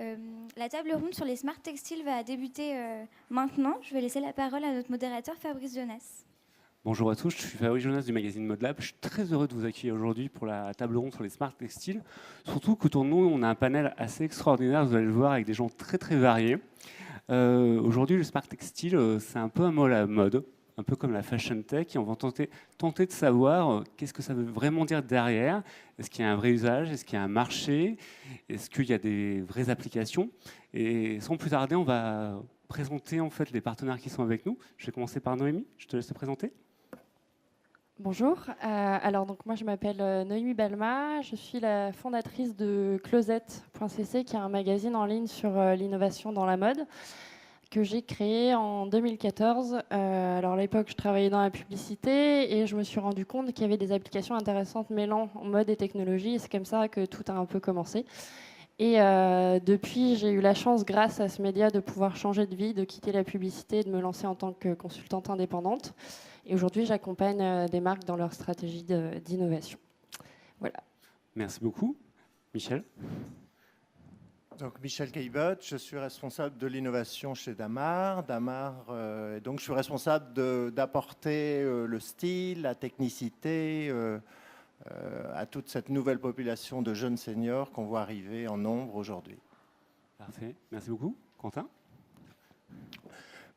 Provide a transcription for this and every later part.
Euh, la table ronde sur les smart textiles va débuter maintenant. Je vais laisser la parole à notre modérateur Fabrice Jonas. Bonjour à tous, je suis Fabrice Jonas du magazine ModeLab. Je suis très heureux de vous accueillir aujourd'hui pour la table ronde sur les smart textiles. Surtout qu'autour de nous, on a un panel assez extraordinaire, vous allez le voir, avec des gens très très variés. Aujourd'hui, le smart textile, c'est un peu un mot à la mode, un peu comme la fashion tech, et on va tenter de savoir qu'est-ce que ça veut vraiment dire derrière. Est-ce qu'il y a un vrai usage? Est-ce qu'il y a un marché? Est-ce qu'il y a des vraies applications? Et sans plus tarder, on va présenter en fait les partenaires qui sont avec nous. Je vais commencer par Noémie, je te laisse te présenter. Bonjour, alors donc moi je m'appelle Noémie Balma, je suis la fondatrice de Closet.cc qui est un magazine en ligne sur l'innovation dans la mode que j'ai créé en 2014. Alors à l'époque je travaillais dans la publicité et je me suis rendu compte qu'il y avait des applications intéressantes mêlant mode et technologie et c'est comme ça que tout a un peu commencé. Et depuis, j'ai eu la chance, grâce à ce média, de pouvoir changer de vie, de quitter la publicité et de me lancer en tant que consultante indépendante. Et aujourd'hui, j'accompagne des marques dans leur stratégie d'innovation. Voilà. Merci beaucoup. Michel? Donc, Michel Caillebotte, je suis responsable de l'innovation chez Damar. Donc je suis responsable d'apporter le style, la technicité à toute cette nouvelle population de jeunes seniors qu'on voit arriver en nombre aujourd'hui. Parfait. Merci beaucoup. Quentin?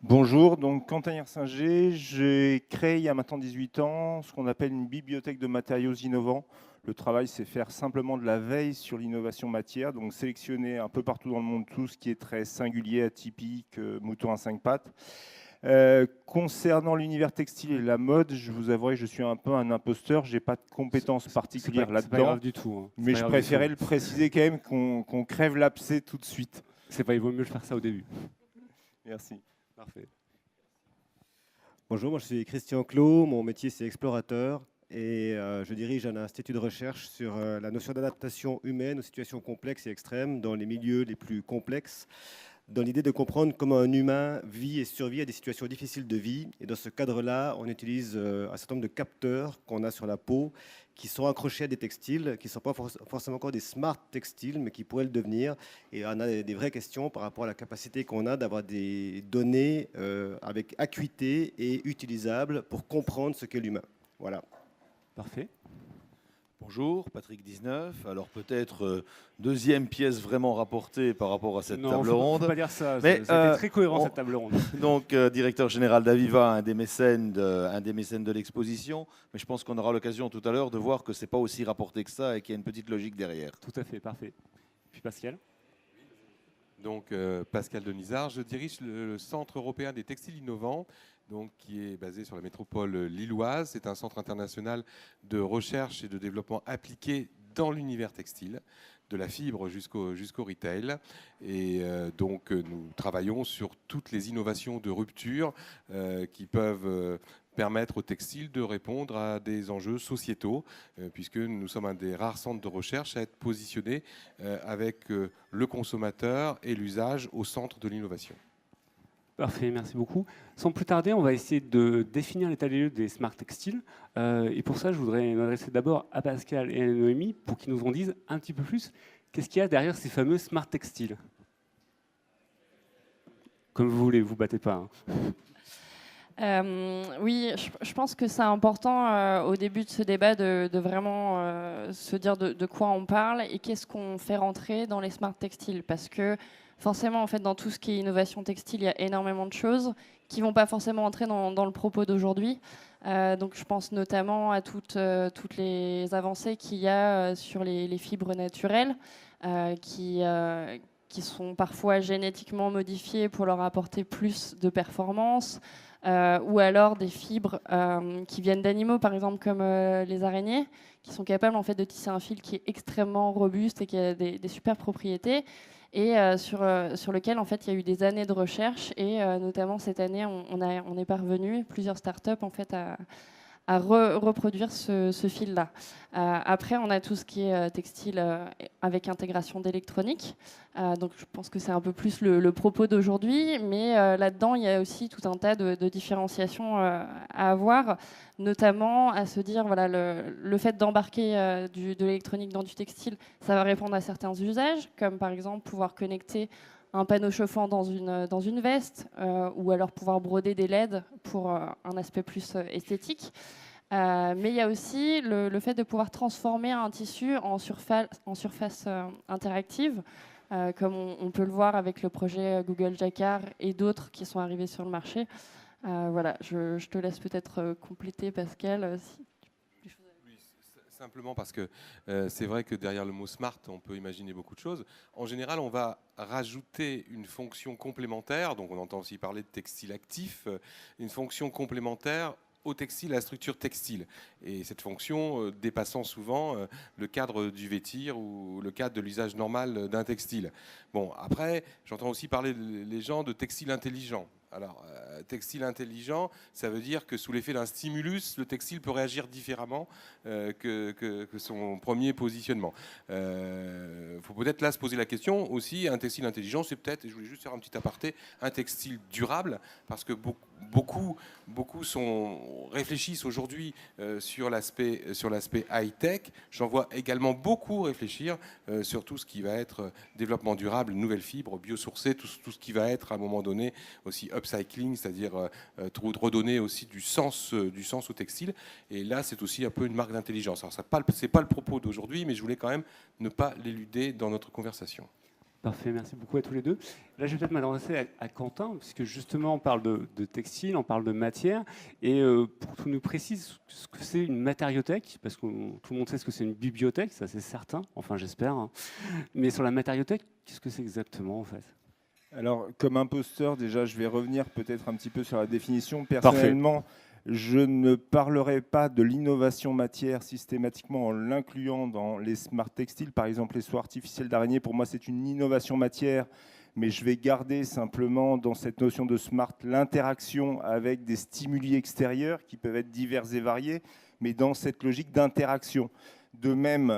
Bonjour, donc Quentin Yersinger, j'ai créé il y a maintenant 18 ans ce qu'on appelle une bibliothèque de matériaux innovants. Le travail, c'est faire simplement de la veille sur l'innovation matière, donc sélectionner un peu partout dans le monde tout ce qui est très singulier, atypique, mouton à 5 pattes. Concernant l'univers textile et la mode, je vous avouerai que je suis un peu un imposteur, je n'ai pas de compétences particulières là-dedans. C'est pas grave du tout. Hein. Mais je préférais le préciser quand même qu'on crève l'abcès tout de suite. Il vaut mieux le faire ça au début. Merci. Parfait. Bonjour, moi je suis Christian Clot, mon métier c'est explorateur et je dirige un institut de recherche sur la notion d'adaptation humaine aux situations complexes et extrêmes dans les milieux les plus complexes, dans l'idée de comprendre comment un humain vit et survit à des situations difficiles de vie. Et dans ce cadre-là, on utilise un certain nombre de capteurs qu'on a sur la peau qui sont accrochés à des textiles, qui ne sont pas forcément encore des smart textiles, mais qui pourraient le devenir. Et on a des vraies questions par rapport à la capacité qu'on a d'avoir des données avec acuité et utilisables pour comprendre ce qu'est l'humain. Voilà. Parfait. Bonjour, Patrick 19. Alors peut-être deuxième pièce vraiment rapportée par rapport à cette table ronde. Non, pas dire ça. Mais c'était très cohérent cette table ronde. Donc directeur général d'Aviva, un des mécènes de l'exposition. Mais je pense qu'on aura l'occasion tout à l'heure de voir que c'est pas aussi rapporté que ça et qu'il y a une petite logique derrière. Tout à fait, parfait. Puis Pascal. Donc Pascal Denisard, je dirige le Centre européen des textiles innovants, donc, qui est basé sur la métropole lilloise. C'est un centre international de recherche et de développement appliqué dans l'univers textile, de la fibre jusqu'au retail. Et donc nous travaillons sur toutes les innovations de rupture qui peuvent permettre au textile de répondre à des enjeux sociétaux, puisque nous sommes un des rares centres de recherche à être positionné avec le consommateur et l'usage au centre de l'innovation. Parfait, merci beaucoup. Sans plus tarder, on va essayer de définir l'état des lieux des smart textiles. Et pour ça, je voudrais m'adresser d'abord à Pascal et à Noémie pour qu'ils nous en disent un petit peu plus. Qu'est-ce qu'il y a derrière ces fameux smart textiles? Comme vous voulez, vous ne battez pas. Oui, je pense que c'est important au début de ce débat de vraiment se dire de quoi on parle et qu'est-ce qu'on fait rentrer dans les smart textiles. Parce que forcément, en fait, dans tout ce qui est innovation textile, il y a énormément de choses qui ne vont pas forcément entrer dans le propos d'aujourd'hui. Donc je pense notamment à toutes les avancées qu'il y a sur les fibres naturelles qui sont parfois génétiquement modifiées pour leur apporter plus de performance. Ou alors des fibres qui viennent d'animaux, par exemple comme les araignées, qui sont capables en fait de tisser un fil qui est extrêmement robuste et qui a des super propriétés, et sur lequel en fait il y a eu des années de recherche, et notamment cette année on est parvenu, plusieurs startups en fait reproduire ce fil-là. Après, on a tout ce qui est textile avec intégration d'électronique. Donc, je pense que c'est un peu plus le propos d'aujourd'hui. Mais là-dedans, il y a aussi tout un tas de différenciations à avoir, notamment à se dire, voilà, le fait d'embarquer de l'électronique dans du textile, ça va répondre à certains usages, comme par exemple pouvoir connecter un panneau chauffant dans une veste, ou alors pouvoir broder des LED pour un aspect plus esthétique. Mais il y a aussi le fait de pouvoir transformer un tissu en surface interactive, comme on peut le voir avec le projet Google Jacquard et d'autres qui sont arrivés sur le marché. Voilà, je te laisse peut-être compléter, Pascal. Simplement parce que c'est vrai que derrière le mot smart, on peut imaginer beaucoup de choses. En général, on va rajouter une fonction complémentaire, donc on entend aussi parler de textile actif, une fonction complémentaire au textile, à la structure textile. Et cette fonction dépassant souvent le cadre du vêtir ou le cadre de l'usage normal d'un textile. Bon, après, j'entends aussi parler les gens de textile intelligent. Alors, textile intelligent, ça veut dire que sous l'effet d'un stimulus, le textile peut réagir différemment que son premier positionnement. Il faut peut-être là se poser la question aussi, un textile intelligent, c'est peut-être, et je voulais juste faire un petit aparté, un textile durable, parce que beaucoup réfléchissent aujourd'hui sur l'aspect high-tech. J'en vois également beaucoup réfléchir sur tout ce qui va être développement durable, nouvelles fibres, biosourcées, tout ce qui va être à un moment donné aussi upcycling, c'est-à-dire redonner aussi du sens au textile. Et là, c'est aussi un peu une marque d'intelligence. Alors, c'est pas le propos d'aujourd'hui, mais je voulais quand même ne pas l'éluder dans notre conversation. Parfait, merci beaucoup à tous les deux. Là, je vais peut-être m'adresser à Quentin, puisque justement, on parle de textile, on parle de matière. Et pour que tu nous précises ce que c'est une matériothèque, parce que tout le monde sait ce que c'est une bibliothèque, ça c'est certain, enfin j'espère. Hein. Mais sur la matériothèque, qu'est-ce que c'est exactement en fait ? Alors, comme imposteur, déjà, je vais revenir peut-être un petit peu sur la définition. Personnellement, je ne parlerai pas de l'innovation matière systématiquement en l'incluant dans les smart textiles. Par exemple, les soies artificielles d'araignée, pour moi, c'est une innovation matière, mais je vais garder simplement dans cette notion de smart l'interaction avec des stimuli extérieurs qui peuvent être divers et variés, mais dans cette logique d'interaction. De même,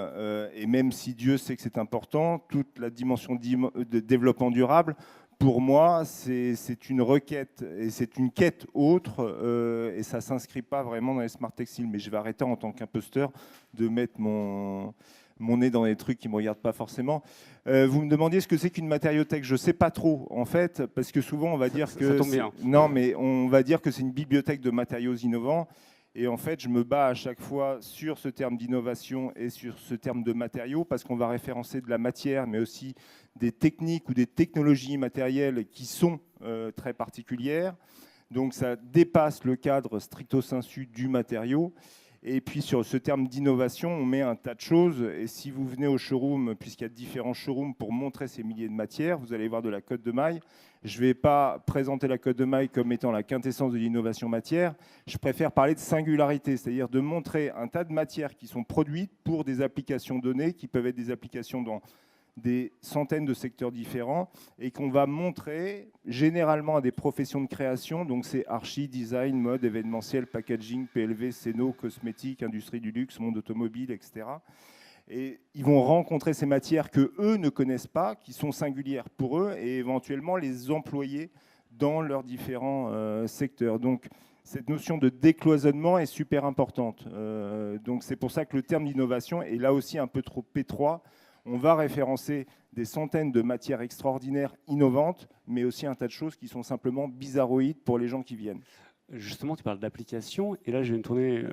et même si Dieu sait que c'est important, toute la dimension de développement durable, pour moi, c'est une requête et c'est une quête autre et ça ne s'inscrit pas vraiment dans les smart textiles. Mais je vais arrêter en tant qu'imposteur de mettre mon nez dans les trucs qui ne me regardent pas forcément. Vous me demandiez ce que c'est qu'une matériothèque. Je ne sais pas trop, en fait, parce que souvent, on va dire que... Ça tombe bien. Non, mais on va dire que c'est une bibliothèque de matériaux innovants. Et en fait, je me bats à chaque fois sur ce terme d'innovation et sur ce terme de matériaux parce qu'on va référencer de la matière, mais aussi des techniques ou des technologies matérielles qui sont très particulières. Donc ça dépasse le cadre stricto sensu du matériau. Et puis sur ce terme d'innovation, on met un tas de choses. Et si vous venez au showroom, puisqu'il y a différents showrooms pour montrer ces milliers de matières, vous allez voir de la cotte de maille. Je ne vais pas présenter la cotte de maille comme étant la quintessence de l'innovation matière. Je préfère parler de singularité, c'est-à-dire de montrer un tas de matières qui sont produites pour des applications données, qui peuvent être des applications dans des centaines de secteurs différents et qu'on va montrer généralement à des professions de création. Donc c'est archi, design, mode, événementiel, packaging, PLV, scéno, cosmétique, industrie du luxe, monde automobile, etc. Et ils vont rencontrer ces matières que eux ne connaissent pas, qui sont singulières pour eux, et éventuellement les employer dans leurs différents secteurs. Donc cette notion de décloisonnement est super importante. Donc c'est pour ça que le terme d'innovation est là aussi un peu trop étroit. On va référencer des centaines de matières extraordinaires, innovantes, mais aussi un tas de choses qui sont simplement bizarroïdes pour les gens qui viennent. Justement, tu parles d'applications, et là je vais me tourner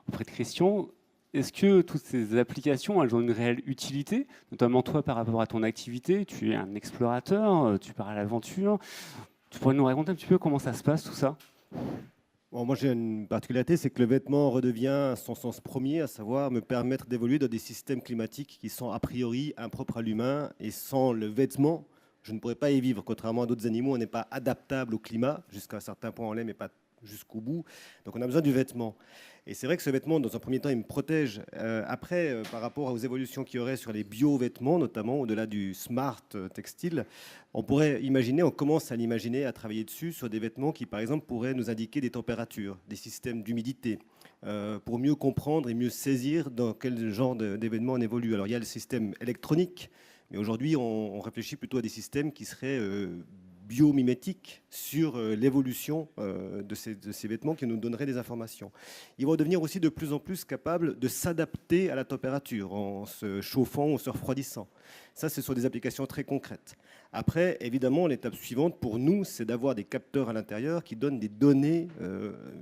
auprès de Christian. Est-ce que toutes ces applications, elles ont une réelle utilité, notamment toi par rapport à ton activité? Tu es un explorateur, tu pars à l'aventure. Tu pourrais nous raconter un petit peu comment ça se passe tout ça? Bon, moi, j'ai une particularité, c'est que le vêtement redevient son sens premier, à savoir me permettre d'évoluer dans des systèmes climatiques qui sont a priori impropres à l'humain. Et sans le vêtement, je ne pourrais pas y vivre. Contrairement à d'autres animaux, on n'est pas adaptable au climat. Jusqu'à un certain point, on l'est, mais jusqu'au bout. Donc on a besoin du vêtement. Et c'est vrai que ce vêtement, dans un premier temps, il me protège. Après, par rapport aux évolutions qu'il y aurait sur les bio-vêtements, notamment au-delà du smart textile, on pourrait imaginer, on commence à l'imaginer, à travailler dessus, sur des vêtements qui, par exemple, pourraient nous indiquer des températures, des systèmes d'humidité, pour mieux comprendre et mieux saisir dans quel genre d'événement on évolue. Alors il y a le système électronique, mais aujourd'hui, on réfléchit plutôt à des systèmes qui seraient biomimétiques sur l'évolution de ces vêtements qui nous donneraient des informations. Ils vont devenir aussi de plus en plus capables de s'adapter à la température en se chauffant ou en se refroidissant. Ça, ce sont des applications très concrètes. Après, évidemment, l'étape suivante pour nous, c'est d'avoir des capteurs à l'intérieur qui donnent des données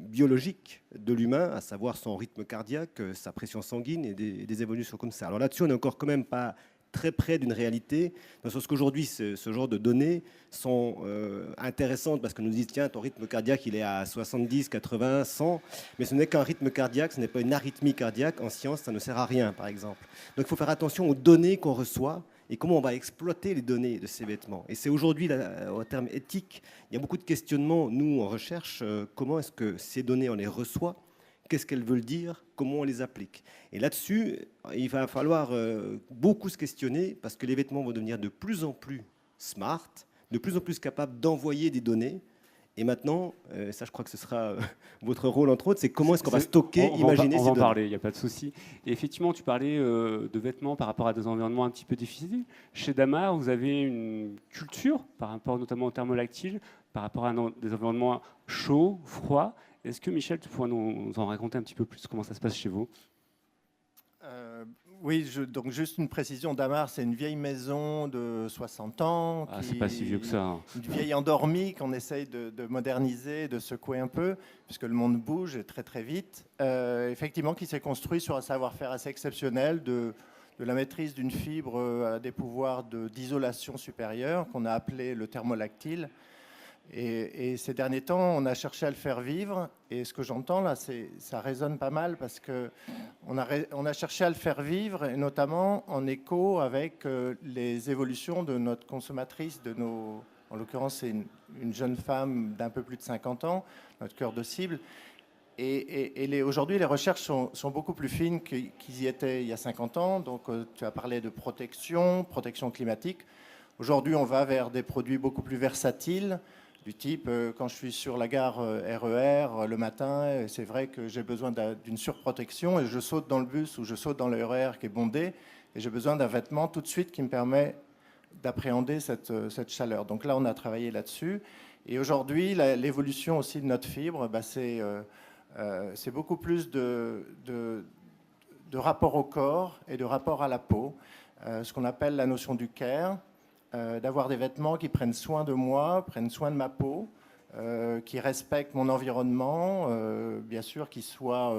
biologiques de l'humain, à savoir son rythme cardiaque, sa pression sanguine et des évolutions comme ça. Alors là-dessus, on n'est encore quand même pas très près d'une réalité, dans le sens qu'aujourd'hui, ce genre de données sont intéressantes parce que nous disent, tiens, ton rythme cardiaque, il est à 70, 80, 100, mais ce n'est qu'un rythme cardiaque, ce n'est pas une arythmie cardiaque. En science, ça ne sert à rien, par exemple. Donc il faut faire attention aux données qu'on reçoit et comment on va exploiter les données de ces vêtements. Et c'est aujourd'hui, en termes éthiques, il y a beaucoup de questionnements, nous, en recherche, comment est-ce que ces données, on les reçoit ? Qu'est-ce qu'elles veulent dire? Comment on les applique? Et là-dessus, il va falloir beaucoup se questionner parce que les vêtements vont devenir de plus en plus smart, de plus en plus capables d'envoyer des données. Et maintenant, ça je crois que ce sera votre rôle entre autres, c'est comment est-ce qu'on va stocker, imaginer ces données. On va en parler, il n'y a pas de souci. Et effectivement, tu parlais de vêtements par rapport à des environnements un petit peu difficiles. Chez Damar, vous avez une culture par rapport notamment au thermolactyle, par rapport à des environnements chauds, froids. Est-ce que Michel, tu pourrais nous en raconter un petit peu plus comment ça se passe chez vous? Oui, donc juste une précision, Damar, c'est une vieille maison de 60 ans. C'est pas si vieux que ça. Une vieille endormie qu'on essaye de moderniser, de secouer un peu, puisque le monde bouge très très vite. Effectivement, qui s'est construit sur un savoir-faire assez exceptionnel de la maîtrise d'une fibre à des pouvoirs d'isolation supérieure, qu'on a appelé le thermolactyle. Et ces derniers temps, on a cherché à le faire vivre. Et ce que j'entends là, ça résonne pas mal parce qu'on a cherché à le faire vivre, et notamment en écho avec les évolutions de notre consommatrice, en l'occurrence, c'est une jeune femme d'un peu plus de 50 ans, notre cœur de cible. Et aujourd'hui, les recherches sont beaucoup plus fines qu'ils y étaient il y a 50 ans. Donc, tu as parlé de protection climatique. Aujourd'hui, on va vers des produits beaucoup plus versatiles, du type, quand je suis sur la gare RER le matin, c'est vrai que j'ai besoin d'une surprotection et je saute dans le bus ou je saute dans le RER qui est bondé et j'ai besoin d'un vêtement tout de suite qui me permet d'appréhender cette chaleur. Donc là, on a travaillé là-dessus. Et aujourd'hui, l'évolution aussi de notre fibre, c'est beaucoup plus de rapport au corps et de rapport à la peau, ce qu'on appelle la notion du care. D'avoir des vêtements qui prennent soin de moi, prennent soin de ma peau, qui respectent mon environnement, bien sûr, qui soient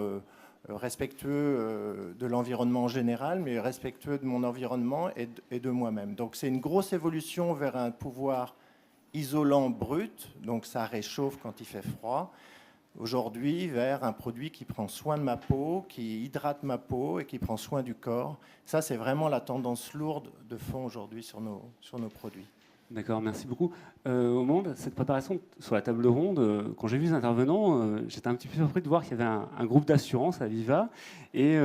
respectueux de l'environnement en général, mais respectueux de mon environnement et de moi-même. Donc c'est une grosse évolution vers un pouvoir isolant brut, donc ça réchauffe quand il fait froid, aujourd'hui vers un produit qui prend soin de ma peau, qui hydrate ma peau et qui prend soin du corps. Ça, c'est vraiment la tendance lourde de fond aujourd'hui sur nos produits. D'accord, merci beaucoup. Au moment de cette préparation sur la table ronde, quand j'ai vu les intervenants, j'étais un petit peu surpris de voir qu'il y avait un groupe d'assurance à Viva. Et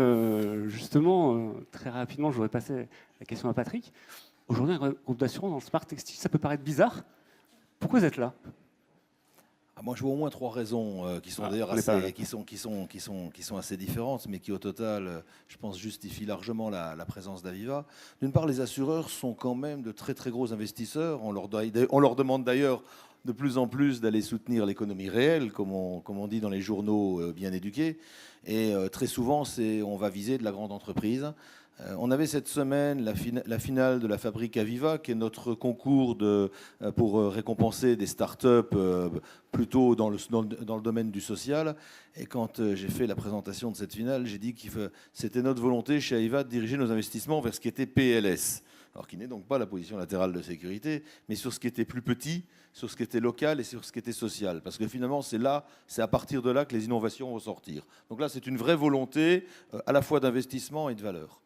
justement, très rapidement, je voudrais passer la question à Patrick. Aujourd'hui, un groupe d'assurance dans le Smart Textile, ça peut paraître bizarre. Pourquoi vous êtes là ? Moi, je vois au moins 3 raisons qui sont d'ailleurs assez différentes, mais qui au total, je pense, justifient largement la présence d'Aviva. D'une part, les assureurs sont quand même de très très gros investisseurs. On leur demande d'ailleurs de plus en plus d'aller soutenir l'économie réelle, comme on dit dans les journaux bien éduqués. Et très souvent, on va viser de la grande entreprise. On avait cette semaine la finale de la Fabrique Aviva, qui est notre concours pour récompenser des startups plutôt dans le domaine du social. Et quand j'ai fait la présentation de cette finale, j'ai dit que c'était notre volonté chez Aviva de diriger nos investissements vers ce qui était PLS. Alors qui n'est donc pas la position latérale de sécurité, mais sur ce qui était plus petit, sur ce qui était local et sur ce qui était social. Parce que finalement, c'est à partir de là que les innovations vont sortir. Donc là, c'est une vraie volonté à la fois d'investissement et de valeur.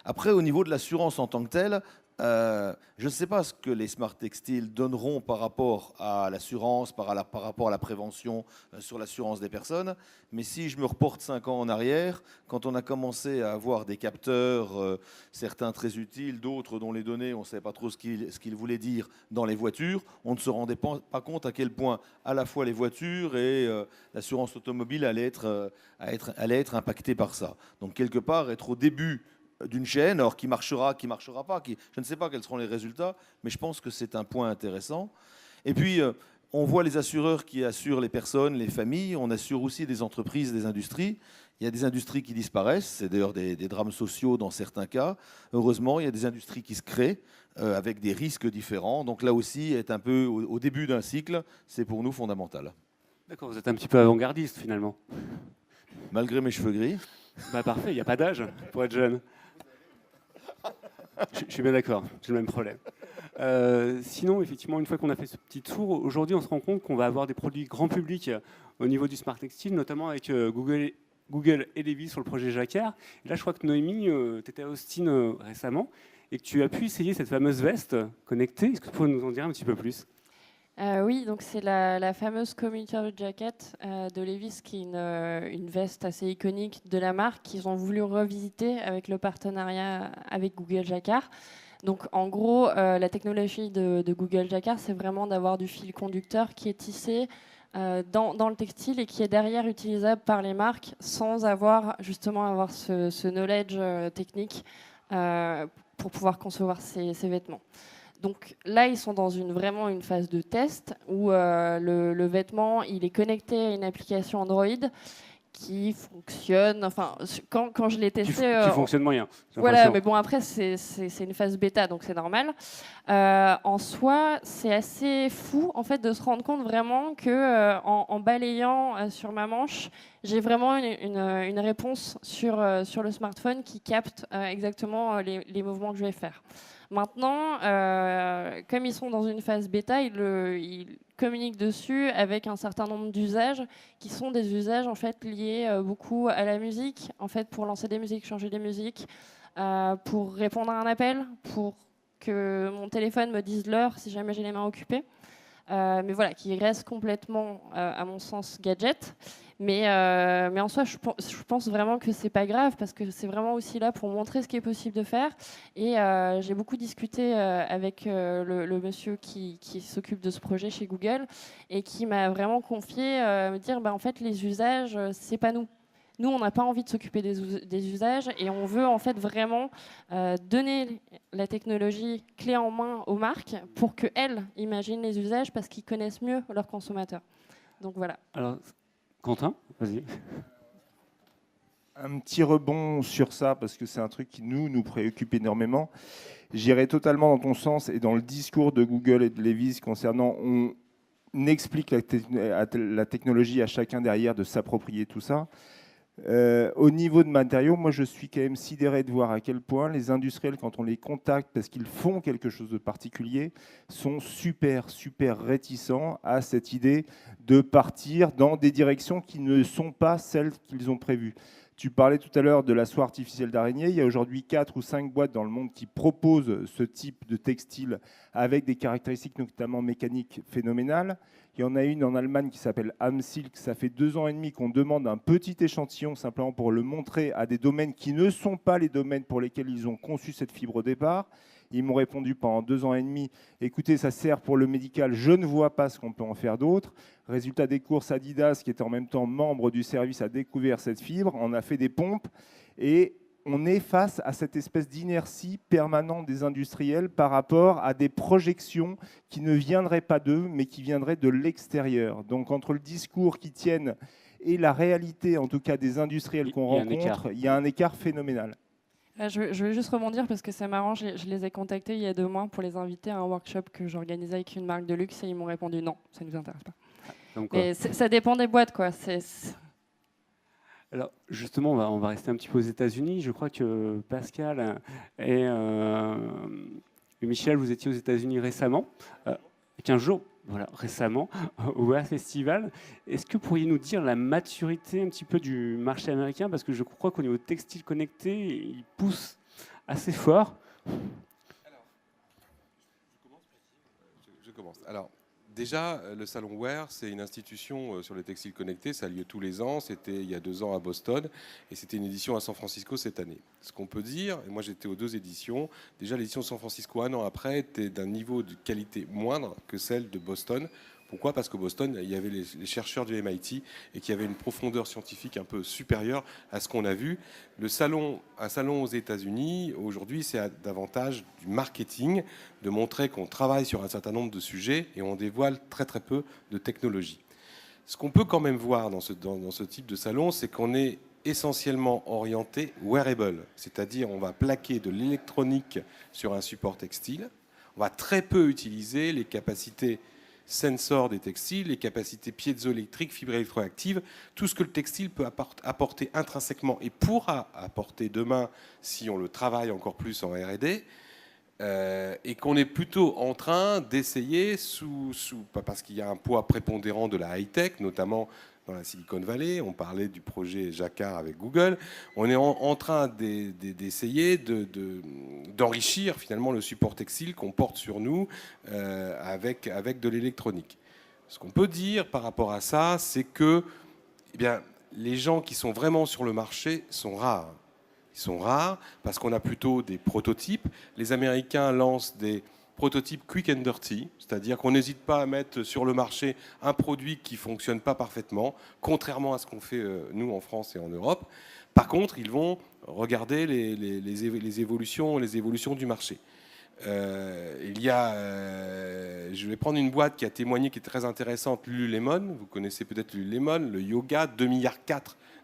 Après, au niveau de l'assurance en tant que telle, Je ne sais pas ce que les smart textiles donneront par rapport à l'assurance, par rapport à la prévention sur l'assurance des personnes, mais si je me reporte 5 ans en arrière, quand on a commencé à avoir des capteurs, certains très utiles, d'autres dont les données, on ne savait pas trop ce qu'ils voulaient dire dans les voitures, on ne se rendait pas compte à quel point à la fois les voitures et l'assurance automobile allaient être impactées par ça. Donc quelque part, être au début d'une chaîne, alors qui marchera pas, je ne sais pas quels seront les résultats, mais je pense que c'est un point intéressant. Et puis, on voit les assureurs qui assurent les personnes, les familles, on assure aussi des entreprises, des industries. Il y a des industries qui disparaissent, c'est d'ailleurs des drames sociaux dans certains cas. Heureusement, il y a des industries qui se créent avec des risques différents. Donc là aussi, être un peu au début d'un cycle, c'est pour nous fondamental. D'accord, vous êtes un petit peu avant-gardiste finalement. Malgré mes cheveux gris. Bah parfait, il n'y a pas d'âge pour être jeune. Je suis bien d'accord, j'ai le même problème. Sinon, effectivement, une fois qu'on a fait ce petit tour, aujourd'hui, on se rend compte qu'on va avoir des produits grand public au niveau du smart textile, notamment avec Google et Levi's sur le projet Jacquard. Et là, je crois que Noémie, tu étais à Austin récemment et que tu as pu essayer cette fameuse veste connectée. Est-ce que tu pourrais nous en dire un petit peu plus ? Oui, donc c'est la fameuse Commuter Jacket de Levi's, qui est une veste assez iconique de la marque qu'ils ont voulu revisiter avec le partenariat avec Google Jacquard. Donc en gros, la technologie de Google Jacquard, c'est vraiment d'avoir du fil conducteur qui est tissé dans le textile et qui est derrière utilisable par les marques sans avoir ce knowledge technique pour pouvoir concevoir ces vêtements. Donc là, ils sont dans vraiment une phase de test où le vêtement, il est connecté à une application Android qui fonctionne. Enfin, quand je l'ai testé, qui fonctionne moyen. Voilà, mais bon, après c'est une phase bêta, donc c'est normal. En soi, c'est assez fou en fait de se rendre compte vraiment que en balayant sur ma manche, j'ai vraiment une réponse sur le smartphone qui capte exactement les mouvements que je vais faire. Maintenant, comme ils sont dans une phase bêta, ils communiquent dessus avec un certain nombre d'usages qui sont des usages en fait liés beaucoup à la musique, en fait pour lancer des musiques, changer des musiques, pour répondre à un appel, pour que mon téléphone me dise l'heure si jamais j'ai les mains occupées. Mais voilà, qui reste complètement, à mon sens, gadget. Mais en soi, je pense vraiment que c'est pas grave parce que c'est vraiment aussi là pour montrer ce qui est possible de faire. Et j'ai beaucoup discuté avec le monsieur qui s'occupe de ce projet chez Google et qui m'a vraiment confié me dire en fait, les usages, c'est pas nous. Nous, on n'a pas envie de s'occuper des usages et on veut en fait vraiment donner la technologie clé en main aux marques pour qu'elles imaginent les usages parce qu'ils connaissent mieux leurs consommateurs. Donc voilà. Alors, Quentin, vas-y. Un petit rebond sur ça, parce que c'est un truc qui nous préoccupe énormément. J'irai totalement dans ton sens et dans le discours de Google et de Levi's concernant on explique la technologie à chacun derrière de s'approprier tout ça. Au niveau de matériaux, moi je suis quand même sidéré de voir à quel point les industriels, quand on les contacte parce qu'ils font quelque chose de particulier, sont super réticents à cette idée de partir dans des directions qui ne sont pas celles qu'ils ont prévues. Tu parlais tout à l'heure de la soie artificielle d'araignée. Il y a aujourd'hui 4 ou 5 boîtes dans le monde qui proposent ce type de textile avec des caractéristiques notamment mécaniques phénoménales. Il y en a une en Allemagne qui s'appelle Amsilk. Ça fait 2 ans et demi qu'on demande un petit échantillon simplement pour le montrer à des domaines qui ne sont pas les domaines pour lesquels ils ont conçu cette fibre au départ. Ils m'ont répondu pendant 2 ans et demi, écoutez, ça sert pour le médical, je ne vois pas ce qu'on peut en faire d'autre. Résultat des courses, Adidas, qui était en même temps membre du service, a découvert cette fibre, on a fait des pompes et on est face à cette espèce d'inertie permanente des industriels par rapport à des projections qui ne viendraient pas d'eux, mais qui viendraient de l'extérieur. Donc entre le discours qu'ils tiennent et la réalité, en tout cas des industriels qu'on rencontre, il y a un écart phénoménal. Je vais juste rebondir parce que c'est marrant, je les ai contactés il y a 2 mois pour les inviter à un workshop que j'organisais avec une marque de luxe et ils m'ont répondu non, ça ne nous intéresse pas. Mais ça dépend des boîtes, quoi. Alors justement, on va rester un petit peu aux États-Unis. Je crois que Pascal et Michel, vous étiez aux États-Unis récemment, 15 jours. Voilà, récemment, au WEA Festival. Est-ce que vous pourriez nous dire la maturité un petit peu du marché américain ? Parce que je crois qu'au niveau textile connecté, il pousse assez fort. Je commence. Alors, déjà, le Salon Wear, c'est une institution sur les textiles connectés. Ça a lieu tous les ans. C'était il y a 2 ans à Boston. Et c'était une édition à San Francisco cette année. Ce qu'on peut dire, et moi j'étais aux 2 éditions, déjà l'édition de San Francisco, 1 an après, était d'un niveau de qualité moindre que celle de Boston. Pourquoi ? Parce que Boston, il y avait les chercheurs du MIT et qu'il y avait une profondeur scientifique un peu supérieure à ce qu'on a vu. Un salon aux États-Unis, aujourd'hui, c'est davantage du marketing, de montrer qu'on travaille sur un certain nombre de sujets et on dévoile très très peu de technologie. Ce qu'on peut quand même voir dans ce type de salon, c'est qu'on est essentiellement orienté wearable, c'est-à-dire on va plaquer de l'électronique sur un support textile. On va très peu utiliser les capacités sensor des textiles, les capacités piézoélectriques, fibres électroactives, tout ce que le textile peut apporter intrinsèquement et pourra apporter demain si on le travaille encore plus en R&D, et qu'on est plutôt en train d'essayer, parce qu'il y a un poids prépondérant de la high-tech, notamment dans la Silicon Valley, on parlait du projet Jacquard avec Google, on est en train d'essayer d'enrichir finalement le support textile qu'on porte sur nous avec de l'électronique. Ce qu'on peut dire par rapport à ça, c'est que les gens qui sont vraiment sur le marché sont rares. Ils sont rares parce qu'on a plutôt des prototypes. Les Américains lancent des prototype quick and dirty, c'est-à-dire qu'on n'hésite pas à mettre sur le marché un produit qui ne fonctionne pas parfaitement, contrairement à ce qu'on fait nous en France et en Europe. Par contre, ils vont regarder les évolutions du marché. Je vais prendre une boîte qui a témoigné, qui est très intéressante, Lululemon. Vous connaissez peut-être Lululemon, le yoga, 2,4 milliards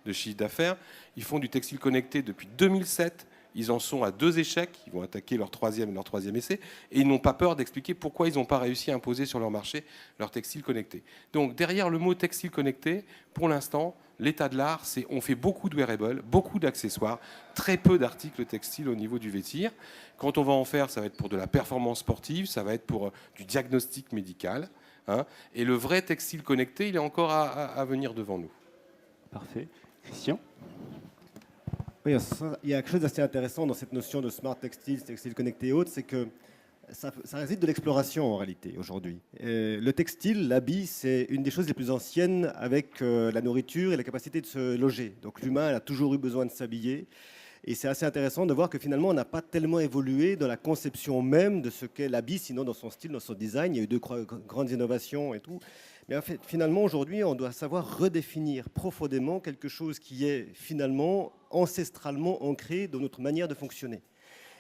de chiffre d'affaires. Ils font du textile connecté depuis 2007. Ils en sont à 2 échecs, ils vont attaquer leur troisième essai, et ils n'ont pas peur d'expliquer pourquoi ils n'ont pas réussi à imposer sur leur marché leur textile connecté. Donc derrière le mot textile connecté, pour l'instant, l'état de l'art, c'est on fait beaucoup de wearables, beaucoup d'accessoires, très peu d'articles textiles au niveau du vêtir. Quand on va en faire, ça va être pour de la performance sportive, ça va être pour du diagnostic médical. Et le vrai textile connecté, il est encore à venir devant nous. Parfait. Christian ? Oui, il y a quelque chose d'assez intéressant dans cette notion de smart textile, textile connecté et autres, c'est que ça réside de l'exploration en réalité aujourd'hui. Le textile, l'habit, c'est une des choses les plus anciennes avec la nourriture et la capacité de se loger. Donc l'humain a toujours eu besoin de s'habiller. Et c'est assez intéressant de voir que finalement, on n'a pas tellement évolué dans la conception même de ce qu'est l'habit, sinon dans son style, dans son design. Il y a eu 2 grandes innovations et tout. Mais en fait, finalement, aujourd'hui, on doit savoir redéfinir profondément quelque chose qui est finalement ancestralement ancré dans notre manière de fonctionner.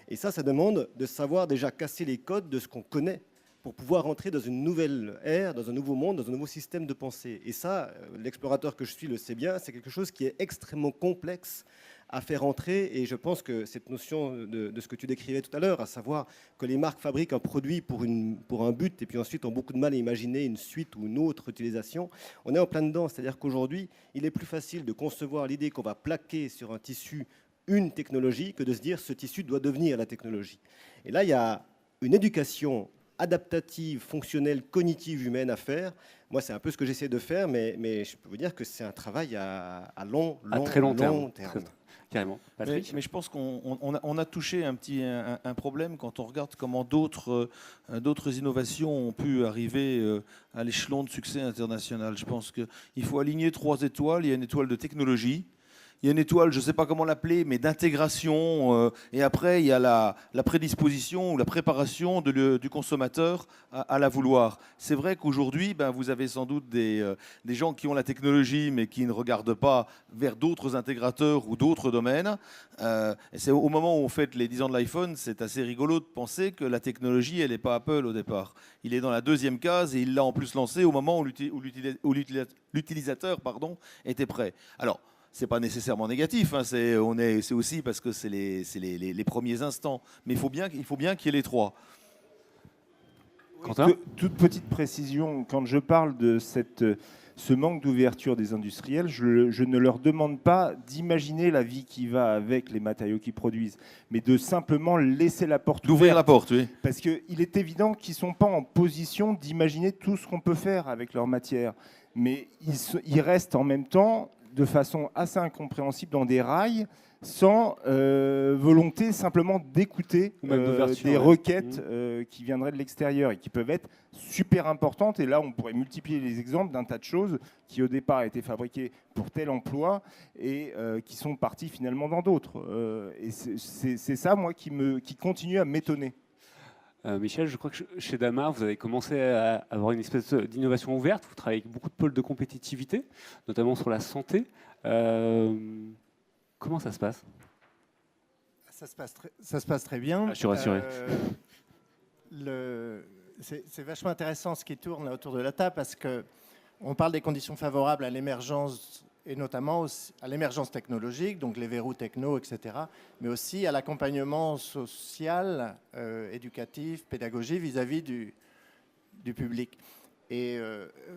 Et ça demande de savoir déjà casser les codes de ce qu'on connaît pour pouvoir entrer dans une nouvelle ère, dans un nouveau monde, dans un nouveau système de pensée. Et ça, l'explorateur que je suis le sait bien, c'est quelque chose qui est extrêmement complexe à faire entrer. Et je pense que cette notion de ce que tu décrivais tout à l'heure, à savoir que les marques fabriquent un produit pour un but et puis ensuite ont beaucoup de mal à imaginer une suite ou une autre utilisation, on est en plein dedans. C'est-à-dire qu'aujourd'hui, il est plus facile de concevoir l'idée qu'on va plaquer sur un tissu une technologie que de se dire ce tissu doit devenir la technologie. Et là, il y a une éducation adaptative, fonctionnelle, cognitive, humaine à faire. Moi, c'est un peu ce que j'essaie de faire, mais je peux vous dire que c'est un travail à très long terme. Carrément. Mais je pense qu'on a touché un problème quand on regarde comment d'autres innovations ont pu arriver à l'échelon de succès international. Je pense qu'il faut aligner 3 étoiles. Il y a une étoile de technologie. Il y a une étoile, je ne sais pas comment l'appeler, mais d'intégration. Et après, il y a la prédisposition ou la préparation du consommateur à la vouloir. C'est vrai qu'aujourd'hui, vous avez sans doute des gens qui ont la technologie, mais qui ne regardent pas vers d'autres intégrateurs ou d'autres domaines. Et c'est au moment où on fête les 10 ans de l'iPhone, c'est assez rigolo de penser que la technologie, elle n'est pas Apple au départ. Il est dans la 2e case et il l'a en plus lancé au moment où l'utilisateur était prêt. Alors, ce n'est pas nécessairement négatif, c'est aussi parce que c'est les premiers instants. Mais il faut bien qu'il y ait les 3. Quentin ? Toute petite précision, quand je parle de ce manque d'ouverture des industriels, je ne leur demande pas d'imaginer la vie qui va avec les matériaux qu'ils produisent, mais de simplement laisser la porte ouverte. D'ouvrir la porte, oui. Parce qu'il est évident qu'ils ne sont pas en position d'imaginer tout ce qu'on peut faire avec leur matière. Mais ils restent en même temps de façon assez incompréhensible dans des rails sans volonté simplement d'écouter Ou même d'ouverture, des ouais. requêtes qui viendraient de l'extérieur et qui peuvent être super importantes. Et là, on pourrait multiplier les exemples d'un tas de choses qui, au départ, étaient fabriquées pour tel emploi et qui sont parties finalement dans d'autres. Et c'est ça, moi, qui continue à m'étonner. Michel, je crois que chez Damar, vous avez commencé à avoir une espèce d'innovation ouverte. Vous travaillez avec beaucoup de pôles de compétitivité, notamment sur la santé. Comment ça se passe? Ça se passe très bien. Ah, je suis rassuré. C'est vachement intéressant ce qui tourne là autour de la table parce qu'on parle des conditions favorables à l'émergence et notamment à l'émergence technologique, donc les verrous techno, etc., mais aussi à l'accompagnement social, éducatif, pédagogique vis-à-vis du public. Et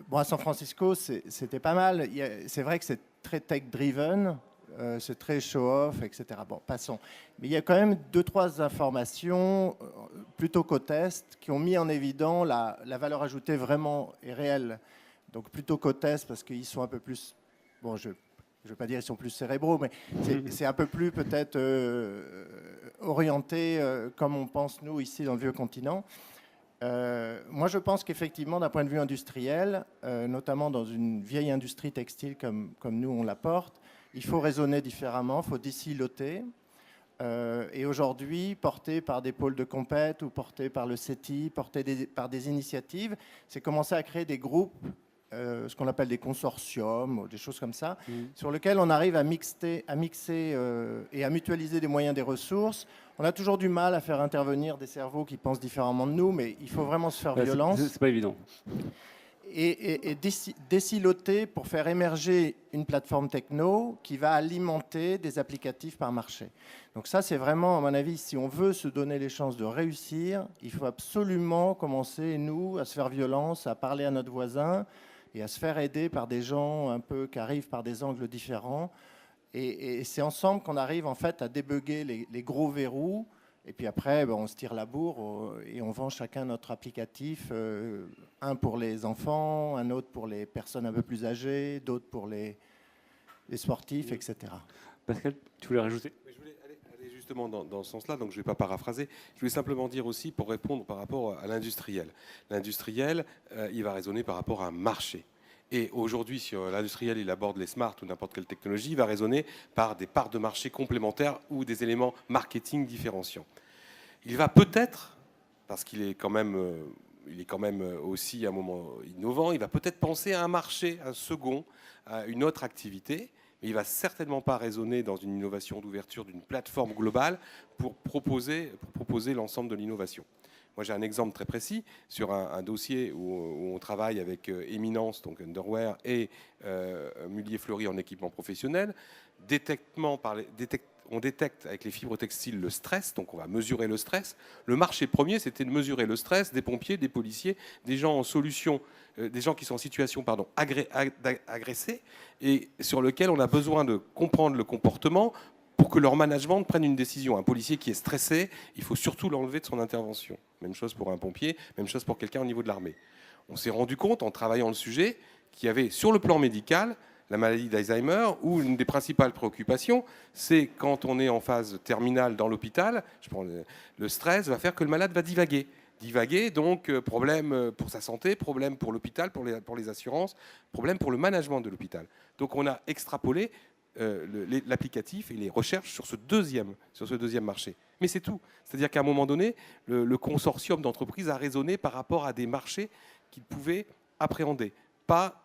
bon, à San Francisco, c'était pas mal. C'est vrai que c'est très tech-driven, c'est très show-off, etc. Bon, passons. Mais il y a quand même 2-3 informations, plutôt co-test, qui ont mis en évidence la valeur ajoutée vraiment et réelle. Donc plutôt co-test parce qu'ils sont un peu plus... Bon, je ne veux pas dire qu'ils sont plus cérébraux, mais c'est un peu plus peut-être orienté comme on pense nous ici dans le vieux continent. Moi, je pense qu'effectivement, d'un point de vue industriel, notamment dans une vieille industrie textile comme nous on la porte, il faut raisonner différemment, il faut désiloter. Et aujourd'hui, porté par des pôles de compète ou porté par le CETI, porté par des initiatives, c'est commencer à créer des groupes, ce qu'on appelle des consortiums, ou des choses comme ça, sur lesquels on arrive à mixer et à mutualiser des moyens, des ressources. On a toujours du mal à faire intervenir des cerveaux qui pensent différemment de nous, mais il faut vraiment se faire violence. C'est pas évident. Et désiloter pour faire émerger une plateforme techno qui va alimenter des applicatifs par marché. Donc ça, c'est vraiment, à mon avis, si on veut se donner les chances de réussir, il faut absolument commencer, nous, à se faire violence, à parler à notre voisin et à se faire aider par des gens un peu qui arrivent par des angles différents. Et c'est ensemble qu'on arrive en fait à débugger les gros verrous. Et puis après, on se tire la bourre et on vend chacun notre applicatif. Un pour les enfants, un autre pour les personnes un peu plus âgées, d'autres pour les sportifs, etc. Pascal, tu voulais rajouter? Je voulais aller justement dans ce sens-là, donc je ne vais pas paraphraser. Je voulais simplement dire aussi, pour répondre par rapport à l'industriel. L'industriel, il va raisonner par rapport à un marché. Et aujourd'hui, si l'industriel il aborde les smart ou n'importe quelle technologie, il va raisonner par des parts de marché complémentaires ou des éléments marketing différenciants. Il va peut-être, parce qu'il est quand même, aussi un moment innovant, il va peut-être penser à un marché, un second, à une autre activité, mais il ne va certainement pas raisonner dans une innovation d'ouverture d'une plateforme globale pour proposer l'ensemble de l'innovation. Moi, j'ai un exemple très précis sur un dossier où on travaille avec Éminence, donc Underwear, et Mullier Fleury en équipement professionnel. On détecte avec les fibres textiles le stress, donc on va mesurer le stress. Le marché premier, c'était de mesurer le stress des pompiers, des policiers, des gens en solution, des gens qui sont en situation agressée, et sur lequel on a besoin de comprendre le comportement pour que leur management prenne une décision. Un policier qui est stressé, il faut surtout l'enlever de son intervention. Même chose pour un pompier, même chose pour quelqu'un au niveau de l'armée. On s'est rendu compte, en travaillant le sujet, qu'il y avait sur le plan médical la maladie d'Alzheimer, où une des principales préoccupations, c'est quand on est en phase terminale dans l'hôpital, le stress va faire que le malade va divaguer. Divaguer, donc problème pour sa santé, problème pour l'hôpital, pour les assurances, problème pour le management de l'hôpital. Donc on a extrapolé l'applicatif et les recherches sur ce deuxième marché. Mais c'est tout. C'est-à-dire qu'à un moment donné, le consortium d'entreprises a raisonné par rapport à des marchés qu'il pouvait appréhender, pas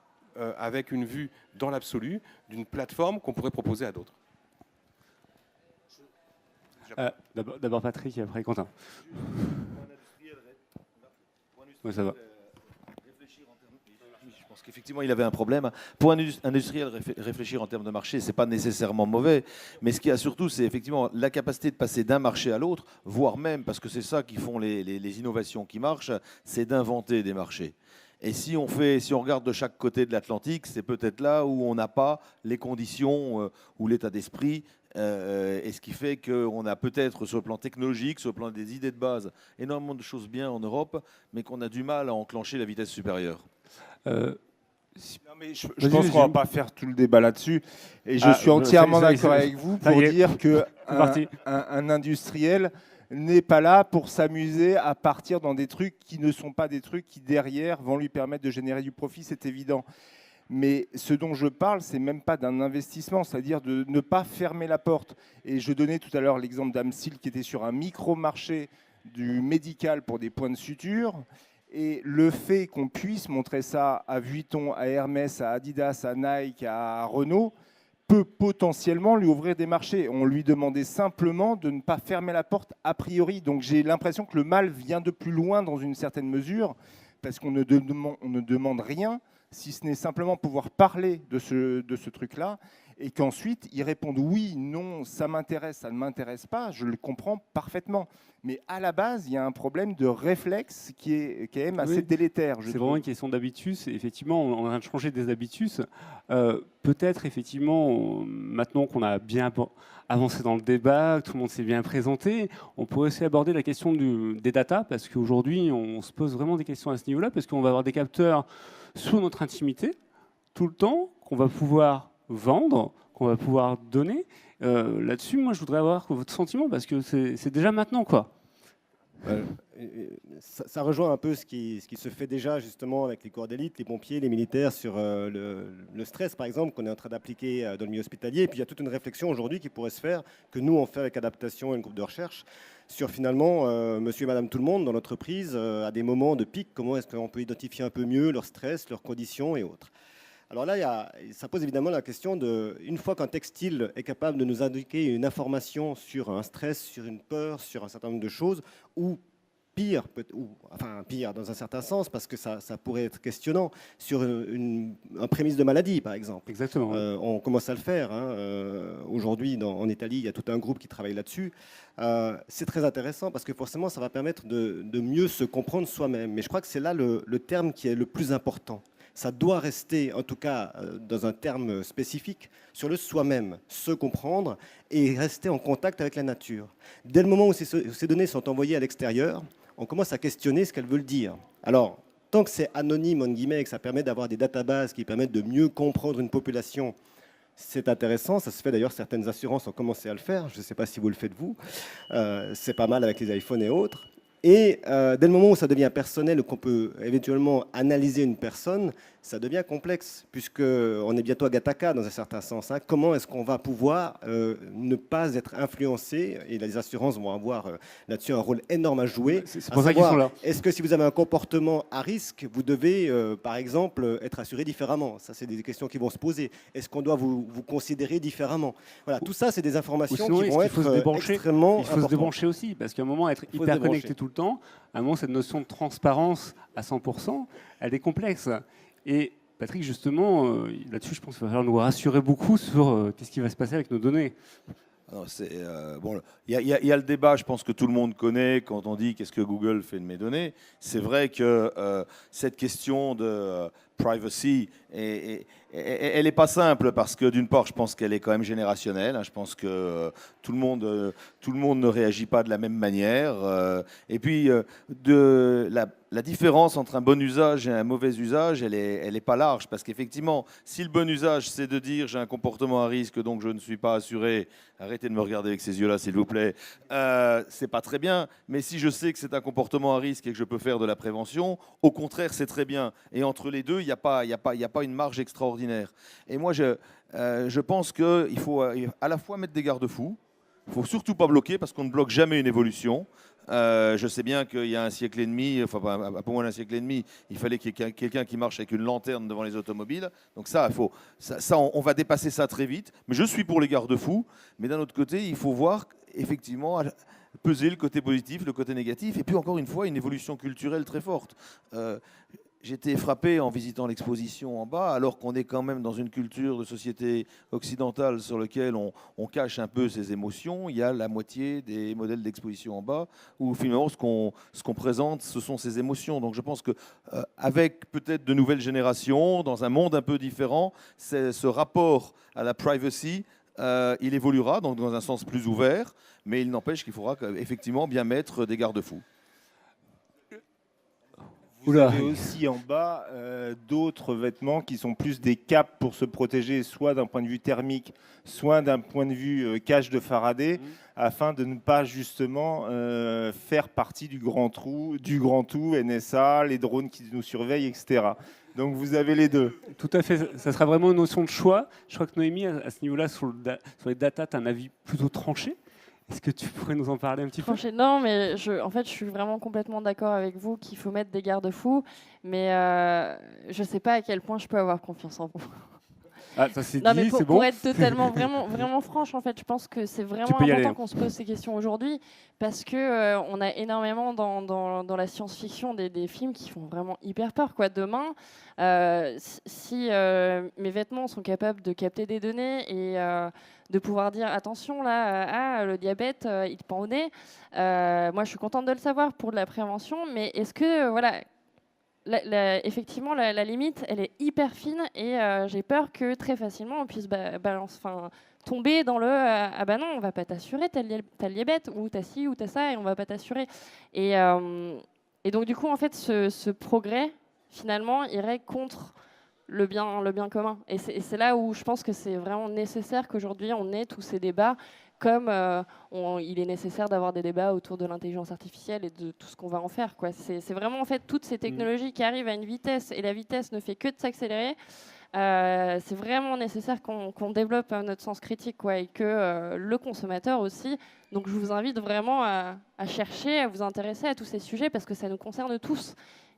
avec une vue dans l'absolu d'une plateforme qu'on pourrait proposer à d'autres. D'abord Patrick et après Quentin. Ouais, ça va. Je pense qu'effectivement, il avait un problème. Pour un industriel, réfléchir en termes de marché, ce n'est pas nécessairement mauvais. Mais ce qu'il y a surtout, c'est effectivement la capacité de passer d'un marché à l'autre, voire même, parce que c'est ça qui font les innovations qui marchent, c'est d'inventer des marchés. Et si on regarde de chaque côté de l'Atlantique, c'est peut-être là où on n'a pas les conditions ou l'état d'esprit. Et ce qui fait qu'on a peut-être sur le plan technologique, sur le plan des idées de base, énormément de choses bien en Europe, mais qu'on a du mal à enclencher la vitesse supérieure. Non, mais je Vas-y, pense qu'on ne va vas-y. pas faire tout le débat là-dessus. Et je Ah, suis entièrement ça y est, d'accord ça y est. avec vous Ça y pour est. dire qu'un parti. un industriel n'est pas là pour s'amuser à partir dans des trucs qui ne sont pas des trucs qui, derrière, vont lui permettre de générer du profit, c'est évident. Mais ce dont je parle, c'est même pas d'un investissement, c'est-à-dire de ne pas fermer la porte. Et je donnais tout à l'heure l'exemple d'Amsil qui était sur un micro-marché du médical pour des points de suture. Et le fait qu'on puisse montrer ça à Vuitton, à Hermès, à Adidas, à Nike, à Renault, peut potentiellement lui ouvrir des marchés. On lui demandait simplement de ne pas fermer la porte a priori. Donc j'ai l'impression que le mal vient de plus loin dans une certaine mesure, parce qu'on ne demande rien, si ce n'est simplement pouvoir parler de ce truc-là, et qu'ensuite ils répondent oui, non, ça m'intéresse, ça ne m'intéresse pas, je le comprends parfaitement. Mais à la base, il y a un problème de réflexe qui est quand même assez Oui. délétère. C'est vraiment une question d'habitus. Effectivement, on est en train de changer des habitus. Peut-être, effectivement, maintenant qu'on a bien avancé dans le débat, que tout le monde s'est bien présenté, on pourrait aussi aborder la question des data, parce qu'aujourd'hui, on se pose vraiment des questions à ce niveau-là, parce qu'on va avoir des capteurs sur notre intimité tout le temps, qu'on va pouvoir vendre, qu'on va pouvoir donner. Là-dessus, moi, je voudrais avoir votre sentiment, parce que c'est déjà maintenant, quoi. Ça rejoint un peu ce qui se fait déjà justement avec les corps d'élite, les pompiers, les militaires sur le stress par exemple qu'on est en train d'appliquer dans le milieu hospitalier. Et puis il y a toute une réflexion aujourd'hui qui pourrait se faire, que nous on fait avec Adaptation et une groupe de recherche, sur finalement monsieur et madame tout le monde dans l'entreprise à des moments de pic, comment est-ce qu'on peut identifier un peu mieux leur stress, leurs conditions et autres. Alors là, ça pose évidemment la question de, une fois qu'un textile est capable de nous indiquer une information sur un stress, sur une peur, sur un certain nombre de choses, ou pire, enfin pire dans un certain sens, parce que ça pourrait être questionnant, sur un prémisse de maladie, par exemple. Exactement. On commence à le faire. Aujourd'hui, en Italie, il y a tout un groupe qui travaille là-dessus. C'est très intéressant, parce que forcément, ça va permettre de mieux se comprendre soi-même. Mais je crois que c'est là le terme qui est le plus important. Ça doit rester, en tout cas, dans un terme spécifique, sur le soi-même, se comprendre et rester en contact avec la nature. Dès le moment où ces données sont envoyées à l'extérieur, on commence à questionner ce qu'elles veulent dire. Alors, tant que c'est anonyme, en guillemets, et que ça permet d'avoir des databases qui permettent de mieux comprendre une population, c'est intéressant. Ça se fait d'ailleurs, certaines assurances ont commencé à le faire. Je ne sais pas si vous le faites vous. C'est pas mal avec les iPhones et autres. Et dès le moment où ça devient personnel, qu'on peut éventuellement analyser une personne, ça devient complexe, puisqu'on est bientôt à Gattaca dans un certain sens. Comment est-ce qu'on va pouvoir ne pas être influencé? Et les assurances vont avoir là-dessus un rôle énorme à jouer. C'est pour ça qu'ils sont là. Est-ce que si vous avez un comportement à risque, vous devez, par exemple, être assuré différemment? Ça, c'est des questions qui vont se poser. Est-ce qu'on doit vous considérer différemment? Voilà, tout ça, c'est des informations sinon, qui vont être extrêmement Il faut se importantes. débrancher aussi, parce qu'à un moment, être Il faut se hyper connecté débrancher. tout le temps, à un moment, cette notion de transparence à 100%, elle est complexe. Et Patrick, justement, là-dessus, je pense qu'il va falloir nous rassurer beaucoup sur qu'est-ce qui va se passer avec nos données. Bon, il y a le débat, je pense que tout le monde connaît quand on dit qu'est-ce que Google fait de mes données. C'est vrai que cette question de privacy, elle n'est pas simple parce que d'une part, je pense qu'elle est quand même générationnelle. Je pense que tout le monde ne réagit pas de la même manière. Et puis, la différence entre un bon usage et un mauvais usage, elle est pas large parce qu'effectivement, si le bon usage, c'est de dire j'ai un comportement à risque, donc je ne suis pas assuré, arrêtez de me regarder avec ces yeux-là, s'il vous plaît, c'est pas très bien. Mais si je sais que c'est un comportement à risque et que je peux faire de la prévention, au contraire, c'est très bien. Et entre les deux, il n'y a pas une marge extraordinaire. Et moi, je pense qu'il faut à la fois mettre des garde-fous. Il ne faut surtout pas bloquer parce qu'on ne bloque jamais une évolution. Je sais bien qu'il y a un siècle et demi, enfin un peu moins d'un siècle et demi, il fallait qu'il y ait quelqu'un qui marche avec une lanterne devant les automobiles. Donc on va dépasser ça très vite. Mais je suis pour les garde-fous. Mais d'un autre côté, il faut voir effectivement peser le côté positif, le côté négatif. Et puis encore une fois, une évolution culturelle très forte. J'étais frappé en visitant l'exposition en bas, alors qu'on est quand même dans une culture de société occidentale sur laquelle on cache un peu ses émotions. Il y a la moitié des modèles d'exposition en bas où finalement ce qu'on présente, ce sont ses émotions. Donc je pense qu'avec peut-être de nouvelles générations, dans un monde un peu différent, ce rapport à la privacy, il évoluera donc dans un sens plus ouvert, mais il n'empêche qu'il faudra effectivement bien mettre des garde-fous. Vous Oula. avez aussi en bas d'autres vêtements qui sont plus des capes pour se protéger, soit d'un point de vue thermique, soit d'un point de vue cage de Faraday, afin de ne pas justement faire partie du grand tout, NSA, les drones qui nous surveillent, etc. Donc vous avez les deux. Tout à fait, ça sera vraiment une notion de choix. Je crois que Noémie, à ce niveau-là, sur les data, tu as un avis plutôt tranché. Est-ce que tu pourrais nous en parler un petit peu? Non, mais en fait, je suis vraiment complètement d'accord avec vous qu'il faut mettre des garde-fous, mais je ne sais pas à quel point je peux avoir confiance en vous. Ah, ça c'est Non, dit, mais c'est bon. pour être totalement, vraiment franche, en fait, je pense que c'est vraiment peux y aller. important qu'on se pose ces questions aujourd'hui, parce que on a énormément dans la science-fiction des films qui font vraiment hyper peur, quoi. Demain, si mes vêtements sont capables de capter des données et de pouvoir dire attention là, le diabète, il te pend au nez. Moi, je suis contente de le savoir pour de la prévention, mais est-ce que voilà. Effectivement, la limite, elle est hyper fine et j'ai peur que très facilement on puisse tomber dans le ah bah non, on va pas t'assurer, t'as le diabète ou t'as ci ou t'as ça et on va pas t'assurer. Et donc du coup, en fait, ce progrès finalement irait contre le bien commun. Et c'est là où je pense que c'est vraiment nécessaire qu'aujourd'hui on ait tous ces débats. Comme il est nécessaire d'avoir des débats autour de l'intelligence artificielle et de tout ce qu'on va en faire, quoi. C'est vraiment en fait toutes ces technologies qui arrivent à une vitesse et la vitesse ne fait que de s'accélérer. C'est vraiment nécessaire qu'on développe notre sens critique, quoi, et que le consommateur aussi. Donc je vous invite vraiment à chercher, à vous intéresser à tous ces sujets parce que ça nous concerne tous.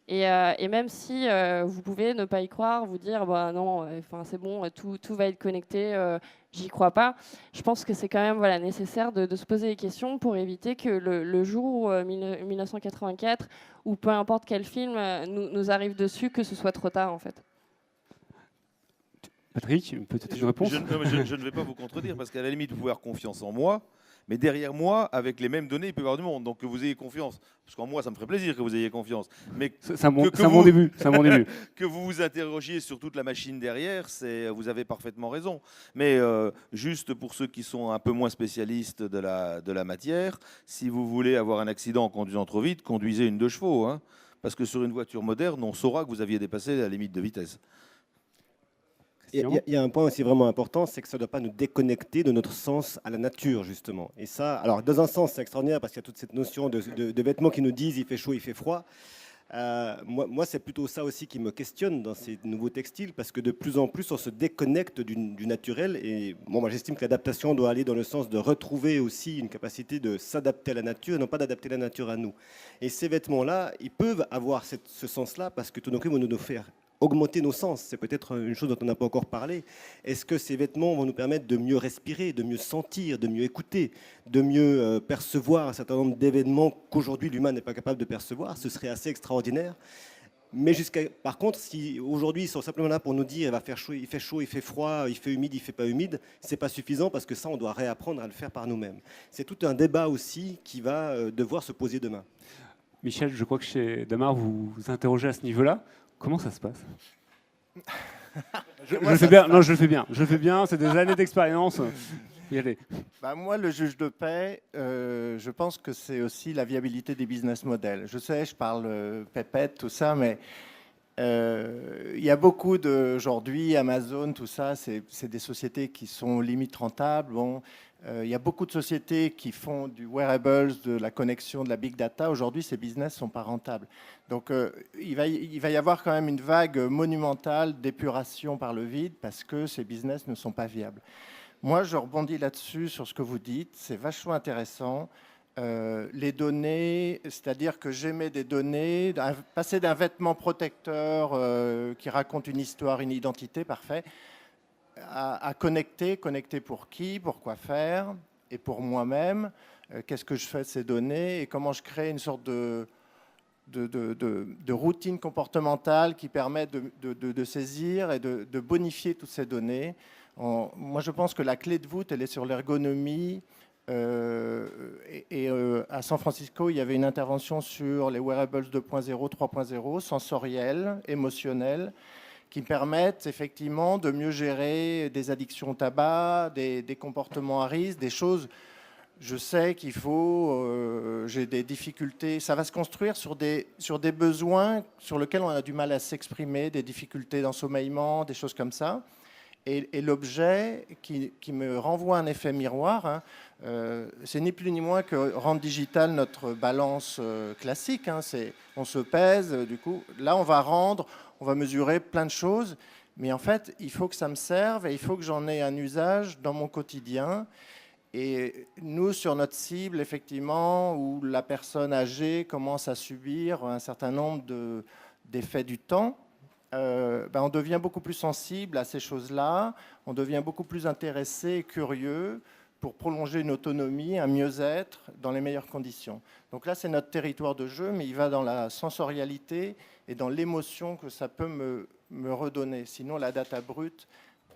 Et même si vous pouvez ne pas y croire, vous dire bah non, c'est bon, tout va être connecté, j'y crois pas. Je pense que c'est quand même nécessaire de se poser des questions pour éviter que le jour 1984 ou peu importe quel film nous arrive dessus, que ce soit trop tard en fait. Patrick, peut-être une réponse? Je ne vais pas vous contredire parce qu'à la limite, vous pouvez avoir confiance en moi. Mais derrière moi, avec les mêmes données, il peut y avoir du monde. Donc que vous ayez confiance. Parce qu'en moi, ça me ferait plaisir que vous ayez confiance. Mais c'est un bon début. Que vous vous interrogiez sur toute la machine derrière, vous avez parfaitement raison. Mais juste pour ceux qui sont un peu moins spécialistes de la matière, si vous voulez avoir un accident en conduisant trop vite, conduisez une 2 chevaux. Hein, parce que sur une voiture moderne, on saura que vous aviez dépassé la limite de vitesse. Il y a un point aussi vraiment important, c'est que ça ne doit pas nous déconnecter de notre sens à la nature, justement. Et ça, alors dans un sens, c'est extraordinaire parce qu'il y a toute cette notion de vêtements qui nous disent il fait chaud, il fait froid. Moi, c'est plutôt ça aussi qui me questionne dans ces nouveaux textiles, parce que de plus en plus, on se déconnecte du naturel. Et bon, moi, j'estime que l'adaptation doit aller dans le sens de retrouver aussi une capacité de s'adapter à la nature, et non pas d'adapter la nature à nous. Et ces vêtements-là, ils peuvent avoir ce sens-là, parce que tout d'un coup, ils vont nous faire augmenter nos sens. C'est peut-être une chose dont on n'a pas encore parlé. Est-ce que ces vêtements vont nous permettre de mieux respirer, de mieux sentir, de mieux écouter, de mieux percevoir un certain nombre d'événements qu'aujourd'hui l'humain n'est pas capable de percevoir? Ce serait assez extraordinaire. Mais par contre, si aujourd'hui ils sont simplement là pour nous dire il va faire chaud, il fait froid, il fait humide, il fait pas humide, c'est pas suffisant parce que ça on doit réapprendre à le faire par nous-mêmes. C'est tout un débat aussi qui va devoir se poser demain. Michel, je crois que chez Damar vous vous interrogez à ce niveau-là. Comment ça se passe? Je le fais bien, c'est des années d'expérience. Moi, le juge de paix, je pense que c'est aussi la viabilité des business models. Je sais, je parle pépette, tout ça, mais il y a beaucoup aujourd'hui, Amazon, tout ça, c'est des sociétés qui sont limite rentables. Bon, il y a beaucoup de sociétés qui font du wearables, de la connexion, de la big data. Aujourd'hui, ces business ne sont pas rentables. Donc, il va y avoir quand même une vague monumentale d'épuration par le vide parce que ces business ne sont pas viables. Moi, je rebondis là-dessus, sur ce que vous dites. C'est vachement intéressant. Les données, c'est-à-dire que j'émets des données, passer d'un vêtement protecteur qui raconte une histoire, une identité, parfait, à connecter pour qui, pour quoi faire, et pour moi-même, qu'est-ce que je fais de ces données, et comment je crée une sorte de routine comportementale qui permet de saisir et de bonifier toutes ces données. Moi, je pense que la clé de voûte, elle est sur l'ergonomie. À San Francisco, il y avait une intervention sur les wearables 2.0, 3.0, sensoriels, émotionnels, qui permettent effectivement de mieux gérer des addictions au tabac, des comportements à risque, des choses Je sais qu'il faut, j'ai des difficultés, ça va se construire sur des besoins sur lesquels on a du mal à s'exprimer, des difficultés d'ensommeillement, des choses comme ça. Et l'objet qui me renvoie un effet miroir, hein, c'est ni plus ni moins que rendre digital notre balance classique. Hein, on se pèse, du coup, là on va mesurer plein de choses, mais en fait, il faut que ça me serve et il faut que j'en ai un usage dans mon quotidien. Et nous, sur notre cible, effectivement, où la personne âgée commence à subir un certain nombre d'effets du temps, on devient beaucoup plus sensible à ces choses-là, on devient beaucoup plus intéressé et curieux pour prolonger une autonomie, un mieux-être dans les meilleures conditions. Donc là, c'est notre territoire de jeu, mais il va dans la sensorialité et dans l'émotion que ça peut me redonner. Sinon, la data brute,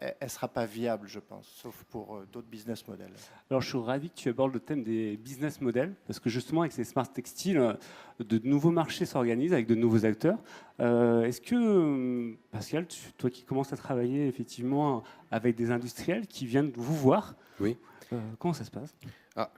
elle ne sera pas viable, je pense, sauf pour d'autres business models. Alors, je suis ravi que tu abordes le thème des business models, parce que justement, avec ces smart textiles, de nouveaux marchés s'organisent avec de nouveaux acteurs. Est-ce que, Pascal, toi qui commences à travailler effectivement avec des industriels qui viennent vous voir, oui. Comment ça se passe ?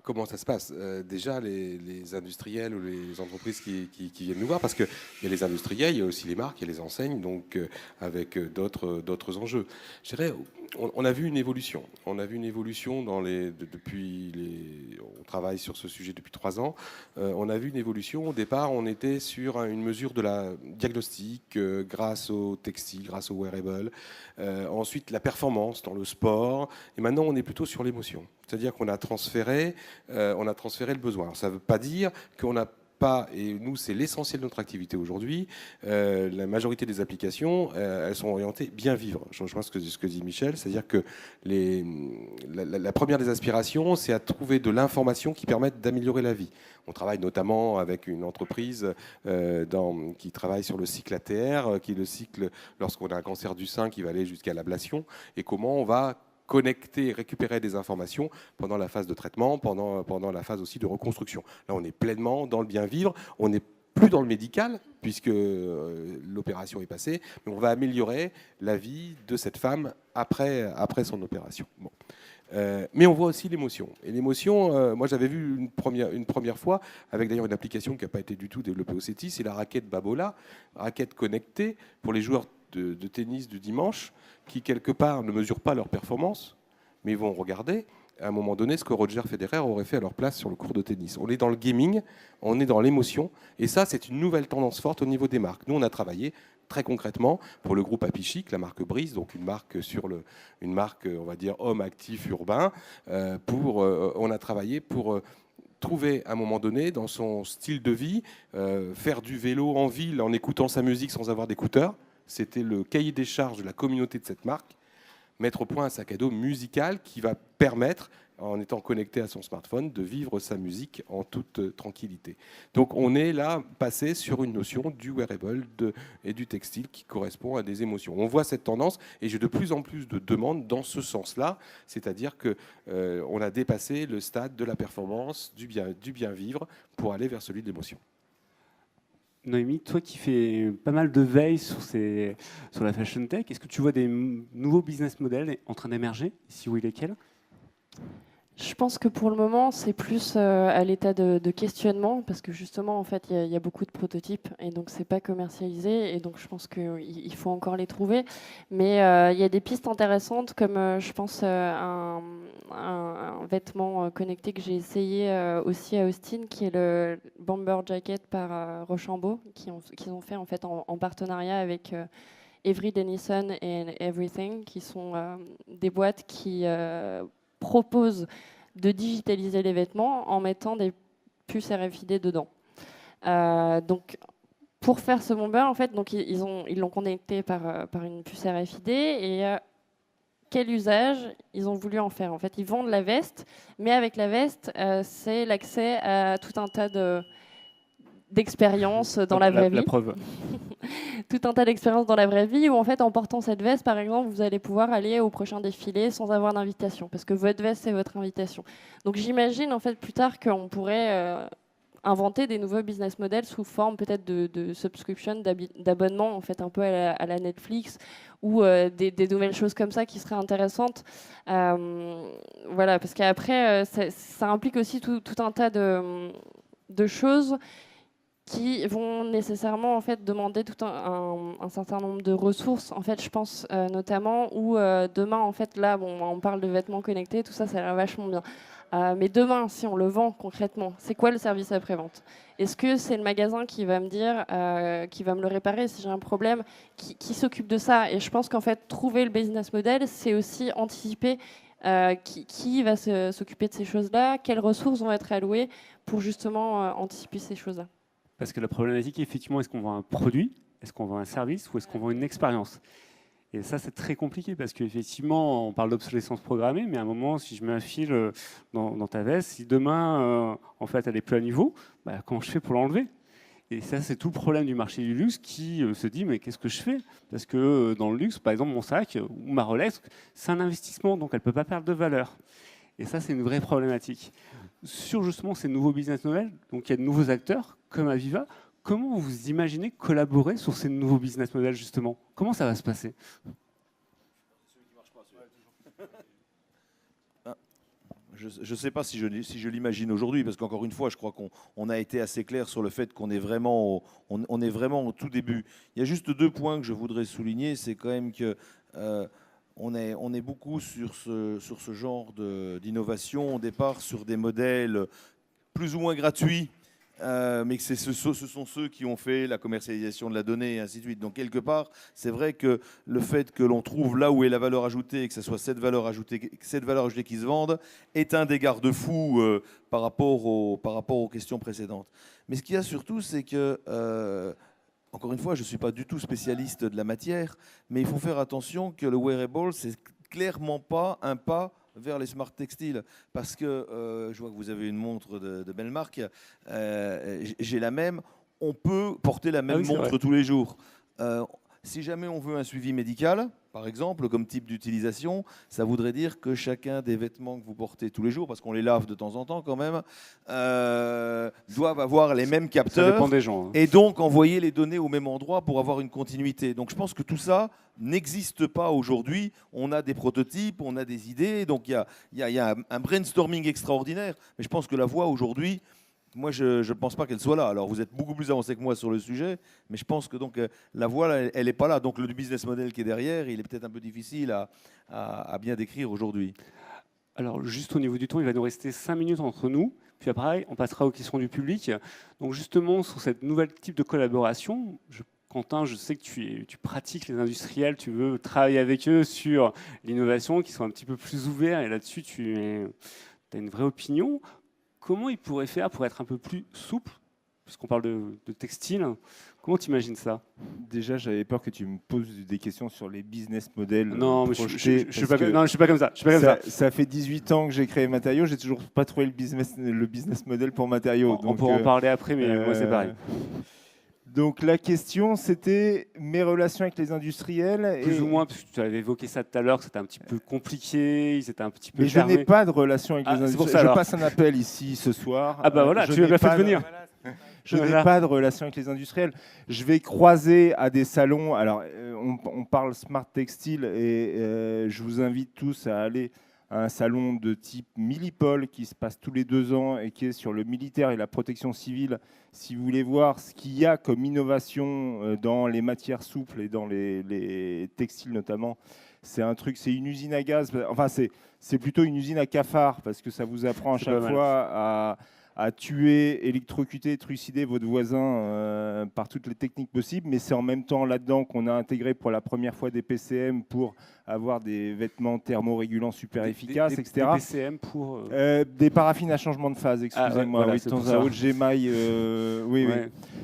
Comment ça se passe ? Déjà, les industriels ou les entreprises qui viennent nous voir, parce qu'il y a les industriels, il y a aussi les marques, il y a les enseignes, donc avec d'autres enjeux. Je dirais, on a vu une évolution. On a vu une évolution on travaille sur ce sujet depuis 3 ans. On a vu une évolution. Au départ, on était sur une mesure de la diagnostic grâce au textile, grâce au wearable. Ensuite, la performance dans le sport. Et maintenant, on est plutôt sur l'émotion. C'est-à-dire qu'on a transféré le besoin. Alors, ça ne veut pas dire qu'on n'a pas, et nous c'est l'essentiel de notre activité aujourd'hui, la majorité des applications, elles sont orientées bien vivre. Je rejoins ce que dit Michel, c'est-à-dire que la première des aspirations, c'est à trouver de l'information qui permette d'améliorer la vie. On travaille notamment avec une entreprise qui travaille sur le cycle ATR, qui est le cycle lorsqu'on a un cancer du sein qui va aller jusqu'à l'ablation, et comment on va connecter, récupérer des informations pendant la phase de traitement, pendant la phase aussi de reconstruction. Là, on est pleinement dans le bien vivre, on n'est plus dans le médical, puisque l'opération est passée, mais on va améliorer la vie de cette femme après son opération. Bon. Mais on voit aussi l'émotion. Et l'émotion, moi j'avais vu une première fois, avec d'ailleurs une application qui n'a pas été du tout développée au CETI, c'est la raquette Babola, raquette connectée pour les joueurs de tennis du dimanche, qui quelque part ne mesurent pas leur performance, mais ils vont regarder à un moment donné ce que Roger Federer aurait fait à leur place sur le court de tennis. On est dans le gaming, on est dans l'émotion, et ça c'est une nouvelle tendance forte au niveau des marques. Nous on a travaillé très concrètement pour le groupe Happy Chic, la marque Breeze, donc une marque on va dire homme actif urbain, on a travaillé pour trouver à un moment donné dans son style de vie, faire du vélo en ville en écoutant sa musique sans avoir d'écouteurs. C'était le cahier des charges de la communauté de cette marque, mettre au point un sac à dos musical qui va permettre, en étant connecté à son smartphone, de vivre sa musique en toute tranquillité. Donc on est là passé sur une notion du wearable et du textile qui correspond à des émotions. On voit cette tendance et j'ai de plus en plus de demandes dans ce sens-là, c'est-à-dire qu'on a dépassé le stade de la performance, du bien vivre, pour aller vers celui de l'émotion. Noémie, toi qui fais pas mal de veille sur la fashion tech, est-ce que tu vois des nouveaux business models en train d'émerger? Si oui, lesquels? Je pense que pour le moment, c'est plus à l'état de questionnement, parce que justement, en fait, il y a beaucoup de prototypes, et donc c'est pas commercialisé, et donc je pense qu'il faut encore les trouver. Mais il y a des pistes intéressantes, comme je pense un vêtement connecté que j'ai essayé aussi à Austin, qui est le Bomber Jacket par Rochambeau, qu'ils ont fait en fait en partenariat avec Avery Dennison et Everything, qui sont des boîtes qui propose de digitaliser les vêtements en mettant des puces RFID dedans. Donc, pour faire ce bomber, en fait, donc ils l'ont connecté par une puce RFID et quel usage ils ont voulu en faire. En fait, ils vendent la veste, mais avec la veste, c'est l'accès à tout un tas d'expériences dans la vraie vie. La preuve. Tout un tas d'expériences dans la vraie vie où en fait en portant cette veste par exemple vous allez pouvoir aller au prochain défilé sans avoir d'invitation parce que votre veste c'est votre invitation. Donc j'imagine en fait plus tard qu'on pourrait inventer des nouveaux business models sous forme peut-être de subscription, d'abonnement, en fait, un peu à la Netflix, ou des nouvelles choses comme ça qui seraient intéressantes. Voilà, parce qu'après, ça implique aussi tout un tas de choses qui vont nécessairement en fait demander tout un certain nombre de ressources. En fait, je pense notamment où demain, en fait, là, bon, on parle de vêtements connectés, tout ça, ça a l'air vachement bien. Mais demain, si on le vend concrètement, c'est quoi le service après-vente? Est-ce que c'est le magasin qui va me dire, qui va me le réparer si j'ai un problème, qui s'occupe de ça? Et je pense qu'en fait, trouver le business model, c'est aussi anticiper qui va s'occuper de ces choses-là, quelles ressources vont être allouées pour justement anticiper ces choses-là. Parce que la problématique, effectivement, est-ce qu'on vend un produit, est-ce qu'on vend un service ou est-ce qu'on vend une expérience? Et ça, c'est très compliqué parce qu'effectivement, on parle d'obsolescence programmée, mais à un moment, si je mets un fil dans ta veste, si demain, en fait, elle n'est plus à niveau, bah, comment je fais pour l'enlever? Et ça, c'est tout le problème du marché du luxe qui se dit, mais qu'est-ce que je fais? Parce que dans le luxe, par exemple, mon sac ou ma Rolex, c'est un investissement, donc elle ne peut pas perdre de valeur. Et ça, c'est une vraie problématique. Sur justement ces nouveaux business models, donc il y a de nouveaux acteurs comme Aviva. Comment vous imaginez collaborer sur ces nouveaux business models justement? Comment ça va se passer? Je ne sais pas si je l'imagine aujourd'hui, parce qu'encore une fois, je crois qu'on a été assez clair sur le fait qu'on est vraiment au tout début. Il y a juste 2 points que je voudrais souligner. C'est quand même que on est beaucoup sur ce genre d'innovation, au départ sur des modèles plus ou moins gratuits, mais que ce sont ceux qui ont fait la commercialisation de la donnée et ainsi de suite. Donc quelque part, c'est vrai que le fait que l'on trouve là où est la valeur ajoutée et que ce soit cette valeur ajoutée qui se vende est un des garde-fous par rapport aux questions précédentes. Mais ce qu'il y a surtout, c'est que encore une fois, je ne suis pas du tout spécialiste de la matière, mais il faut faire attention que le wearable, c'est clairement pas un pas vers les smart textiles. Parce que je vois que vous avez une montre de belle marque, j'ai la même. On peut porter la même montre tous les jours. Si jamais on veut un suivi médical, par exemple, comme type d'utilisation, ça voudrait dire que chacun des vêtements que vous portez tous les jours, parce qu'on les lave de temps en temps quand même, doivent avoir les mêmes capteurs. Ça dépend des gens. Et donc envoyer les données au même endroit pour avoir une continuité. Donc je pense que tout ça n'existe pas aujourd'hui. On a des prototypes, on a des idées, donc il y a un brainstorming extraordinaire. Mais je pense que la voie aujourd'hui, moi, je ne pense pas qu'elle soit là. Alors, vous êtes beaucoup plus avancé que moi sur le sujet, mais je pense que donc, la voie, elle n'est pas là. Donc, le business model qui est derrière, il est peut-être un peu difficile à bien décrire aujourd'hui. Alors, juste au niveau du temps, il va nous rester 5 minutes entre nous. Puis après, on passera aux questions du public. Donc, justement, sur cette nouvelle type de collaboration, Quentin, je sais que tu pratiques les industriels, tu veux travailler avec eux sur l'innovation, qui sont un petit peu plus ouverts. Et là-dessus, tu as une vraie opinion. Comment ils pourraient faire pour être un peu plus souples, puisqu'on parle de textile? Comment tu imagines ça? Déjà, j'avais peur que tu me poses des questions sur les business models. Non, mais je ne suis pas comme ça. Ça fait 18 ans que j'ai créé Matériaux, j'ai toujours pas trouvé le business model pour Matériaux. On pourra en parler après, mais moi c'est pareil. Donc la question, c'était mes relations avec les industriels. Plus ou moins, parce que tu avais évoqué ça tout à l'heure, que c'était un petit peu compliqué, ils étaient un petit peu mais fermés. Je n'ai pas de relation avec les industriels. Je passe un appel ici ce soir. Ah bah voilà, tu m'as bien fait venir. Je n'ai pas de relation avec les industriels. Je vais croiser à des salons. Alors, on parle Smart Textile et je vous invite tous à aller à un salon de type Millipol qui se passe tous les 2 ans et qui est sur le militaire et la protection civile. Si vous voulez voir ce qu'il y a comme innovation dans les matières souples et dans les textiles notamment, c'est une usine à gaz. Enfin, c'est plutôt une usine à cafards parce que ça vous apprend à chaque fois à tuer, électrocuter, trucider votre voisin par toutes les techniques possibles, mais c'est en même temps là-dedans qu'on a intégré pour la première fois des PCM pour avoir des vêtements thermorégulants super efficaces, etc. Des PCM pour... des paraffines à changement de phase, excusez-moi. Voilà, oui, de temps à autre, j'émaille. Oui.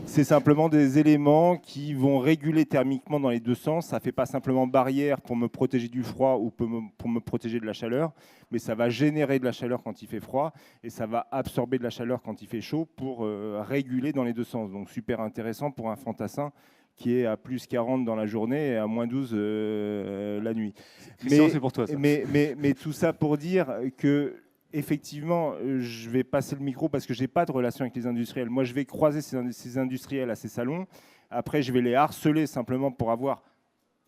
C'est simplement des éléments qui vont réguler thermiquement dans les 2 sens. Ça ne fait pas simplement barrière pour me protéger du froid ou pour me protéger de la chaleur, mais ça va générer de la chaleur quand il fait froid et ça va absorber de la chaleur quand il fait chaud pour réguler dans les 2 sens. Donc super intéressant pour un fantassin qui est à plus 40 dans la journée et à moins 12 la nuit. Christian, c'est pour toi ça. Mais tout ça pour dire que effectivement, je vais passer le micro parce que je n'ai pas de relation avec les industriels. Moi, je vais croiser ces industriels à ces salons. Après, je vais les harceler simplement pour avoir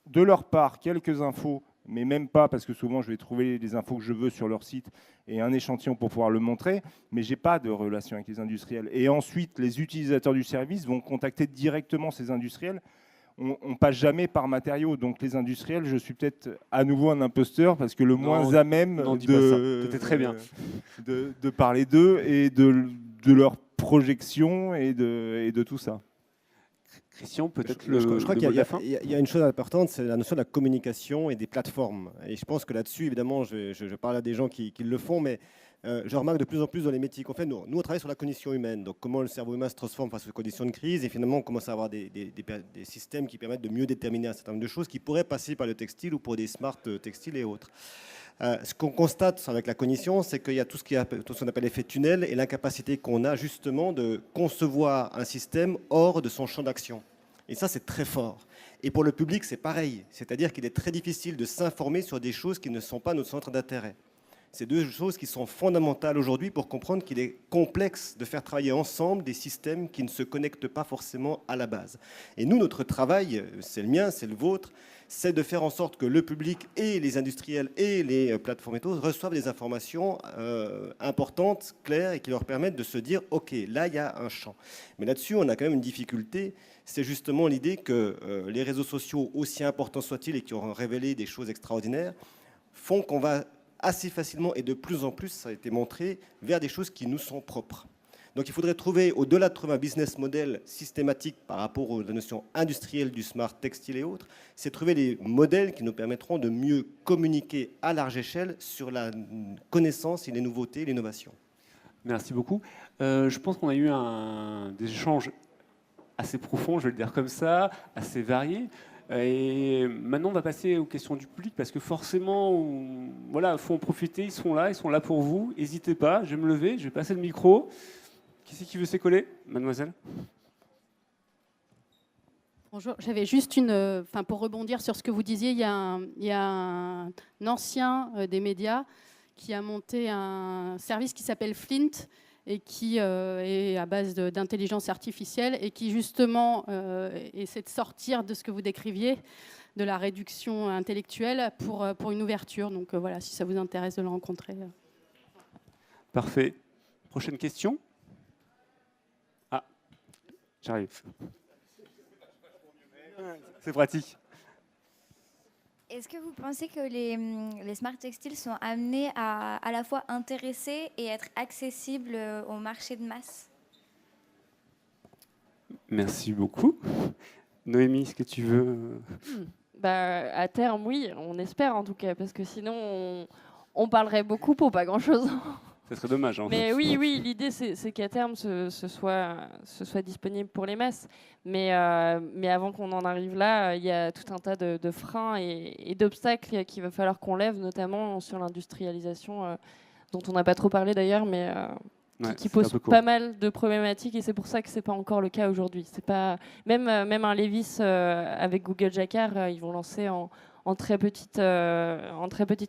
de leur part quelques infos, mais même pas, parce que souvent, je vais trouver les infos que je veux sur leur site et un échantillon pour pouvoir le montrer, mais je n'ai pas de relation avec les industriels. Et ensuite, les utilisateurs du service vont contacter directement ces industriels. On ne passe jamais par matériaux. Donc les industriels, je suis peut-être à nouveau un imposteur parce que le moins à même très bien. de parler d'eux et de leur projection et de tout ça. Christian, peut-être je crois qu'il y y a une chose importante, c'est la notion de la communication et des plateformes. Et je pense que là-dessus, évidemment, je parle à des gens qui le font, mais je remarque de plus en plus dans les métiers qu'on fait, nous on travaille sur la cognition humaine, donc comment le cerveau humain se transforme face aux conditions de crise, et finalement on commence à avoir des systèmes qui permettent de mieux déterminer un certain nombre de choses qui pourraient passer par le textile ou pour des smart textiles et autres. Ce qu'on constate avec la cognition, c'est qu'il y a tout ce qu'on appelle l'effet tunnel et l'incapacité qu'on a justement de concevoir un système hors de son champ d'action. Et ça, c'est très fort. Et pour le public, c'est pareil. C'est-à-dire qu'il est très difficile de s'informer sur des choses qui ne sont pas notre centre d'intérêt. C'est deux choses qui sont fondamentales aujourd'hui pour comprendre qu'il est complexe de faire travailler ensemble des systèmes qui ne se connectent pas forcément à la base. Et nous, notre travail, c'est le mien, c'est le vôtre, c'est de faire en sorte que le public et les industriels et les plateformes et tout reçoivent des informations importantes, claires, et qui leur permettent de se dire « Ok, là, il y a un champ ». Mais là-dessus, on a quand même une difficulté. C'est justement l'idée que les réseaux sociaux, aussi importants soient-ils et qui ont révélé des choses extraordinaires, font qu'on va assez facilement et de plus en plus, ça a été montré, vers des choses qui nous sont propres. Donc il faudrait trouver, au-delà de trouver un business model systématique par rapport à la notion industrielle du smart textile et autres, c'est trouver des modèles qui nous permettront de mieux communiquer à large échelle sur la connaissance et les nouveautés, l'innovation. Merci beaucoup. Je pense qu'on a eu des échanges assez profonds, je vais le dire comme ça, assez variés. Et maintenant, on va passer aux questions du public parce que forcément, voilà, faut en profiter. Ils sont là pour vous. N'hésitez pas. Je vais me lever, je vais passer le micro. Qui c'est qui veut s'écoller, mademoiselle? Bonjour, j'avais juste pour rebondir sur ce que vous disiez, il y a un ancien des médias qui a monté un service qui s'appelle Flint et qui est à base d'intelligence artificielle et qui justement essaie de sortir de ce que vous décriviez, de la réduction intellectuelle pour une ouverture. Donc voilà, si ça vous intéresse de le rencontrer. Parfait. Prochaine question. Ah, j'arrive. C'est pratique. Est-ce que vous pensez que les smart textiles sont amenés à la fois intéresser et être accessibles au marché de masse? Merci beaucoup. Noémie, est-ce que tu veux... À terme, oui, on espère en tout cas, parce que sinon, on parlerait beaucoup pour pas grand-chose. Ce serait dommage. Hein. Mais oui, l'idée, c'est qu'à terme, ce soit disponible pour les masses. Mais avant qu'on en arrive là, il y a tout un tas de freins et d'obstacles qu'il va falloir qu'on lève, notamment sur l'industrialisation, dont on n'a pas trop parlé d'ailleurs, mais qui pose pas mal de problématiques. Et c'est pour ça que ce n'est pas encore le cas aujourd'hui. Même un Levi's avec Google Jacquard, ils vont lancer en très petite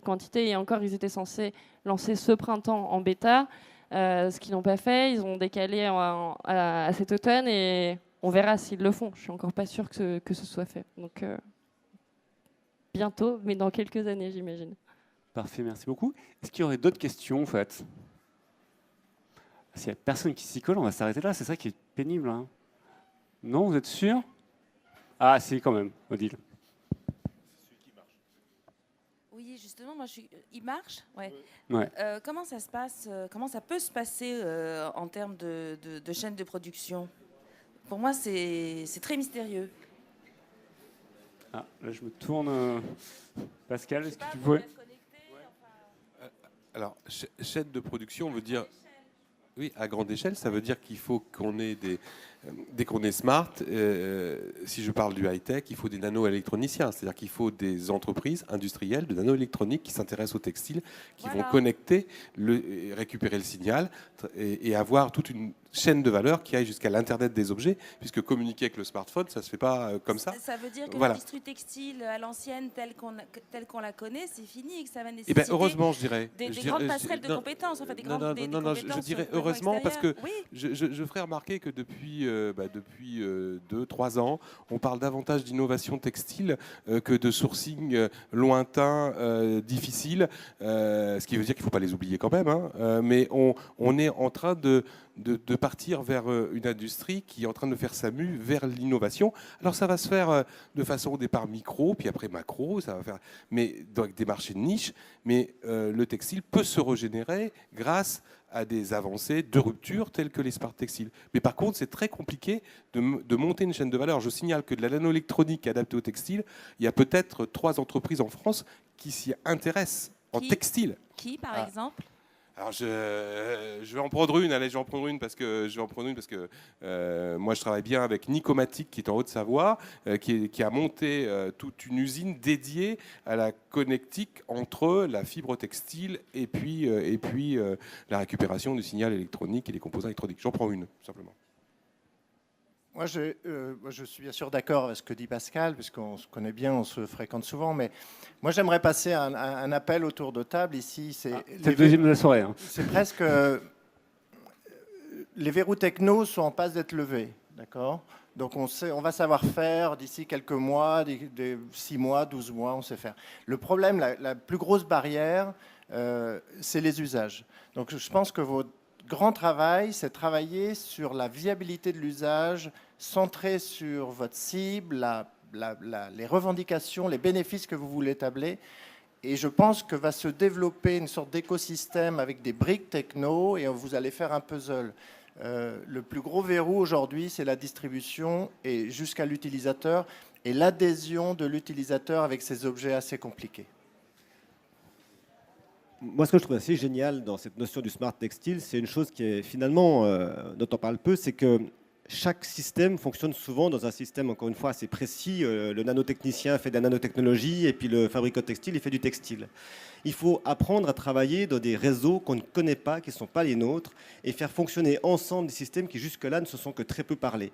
quantité. Et encore, ils étaient censés lancer ce printemps en bêta, ce qu'ils n'ont pas fait. Ils ont décalé à cet automne et on verra s'ils le font. Je ne suis encore pas sûre que ce soit fait. Donc, bientôt, mais dans quelques années, j'imagine. Parfait, merci beaucoup. Est-ce qu'il y aurait d'autres questions, en fait? S'il n'y a personne qui s'y colle, on va s'arrêter là. C'est ça qui est pénible. Hein. Non, vous êtes sûr? Ah, si, quand même, Odile. Oui, justement, il marche, ouais. Ouais. Comment ça se passe? Comment ça peut se passer en termes de chaîne de production? Pour moi, c'est très mystérieux. Ah, là, je me tourne. Pascal, est-ce que tu pouvais... Alors, chaîne de production veut dire... Oui, à grande échelle, ça veut dire qu'il faut qu'on ait dès qu'on est smart, si je parle du high-tech, il faut des nano-électroniciens. C'est-à-dire qu'il faut des entreprises industrielles de nano-électronique qui s'intéressent au textile, qui vont connecter, récupérer le signal et avoir toute une chaîne de valeur qui aille jusqu'à l'Internet des objets, puisque communiquer avec le smartphone, ça ne se fait pas comme ça. Ça veut dire que voilà. l'industrie textile à l'ancienne, telle qu'on la connaît, c'est fini et que ça va nécessiter heureusement, je dirais. des grandes passerelles de compétences. En fait, des grandes, des non, compétences je dirais vraiment heureusement parce que oui. je ferai remarquer que depuis 2-3 ans, on parle davantage d'innovation textile que de sourcing lointain, difficile, ce qui veut dire qu'il ne faut pas les oublier quand même, hein, mais on est en train de partir vers une industrie qui est en train de faire sa mue vers l'innovation. Alors ça va se faire de façon au départ micro, puis après macro, ça va faire, mais avec des marchés de niche. Mais le textile peut se régénérer grâce à des avancées de rupture telles que les smart textiles. Mais par contre, c'est très compliqué de monter une chaîne de valeur. Je signale que de la nanoélectronique adaptée au textile, il y a peut-être 3 entreprises en France qui s'y intéressent en textile. Qui, par exemple ? Alors je vais en prendre une, allez, je vais en prendre une parce que moi je travaille bien avec Nicomatic qui est en Haute-Savoie, qui a monté toute une usine dédiée à la connectique entre la fibre textile et puis la récupération du signal électronique et des composants électroniques. J'en prends une, simplement. Moi, je suis bien sûr d'accord avec ce que dit Pascal, puisqu'on se connaît bien, on se fréquente souvent, mais moi, j'aimerais passer un appel autour de table ici. C'est le deuxième de la soirée. Hein. C'est presque... les verrous techno sont en passe d'être levés, d'accord ? Donc, on va savoir faire d'ici quelques mois, 6 mois, 12 mois, on sait faire. Le problème, la plus grosse barrière, c'est les usages. Donc, je pense que votre grand travail, c'est travailler sur la viabilité de l'usage, centré sur votre cible, les revendications, les bénéfices que vous voulez établir. Et je pense que va se développer une sorte d'écosystème avec des briques techno et vous allez faire un puzzle. Le plus gros verrou aujourd'hui, c'est la distribution et jusqu'à l'utilisateur et l'adhésion de l'utilisateur avec ces objets assez compliqués. Moi, ce que je trouve assez génial dans cette notion du smart textile, c'est une chose qui est finalement, dont on parle peu, c'est que chaque système fonctionne souvent dans un système, encore une fois, assez précis. Le nanotechnicien fait de la nanotechnologie et puis le fabricant textile, il fait du textile. Il faut apprendre à travailler dans des réseaux qu'on ne connaît pas, qui ne sont pas les nôtres, et faire fonctionner ensemble des systèmes qui jusque-là ne se sont que très peu parlé.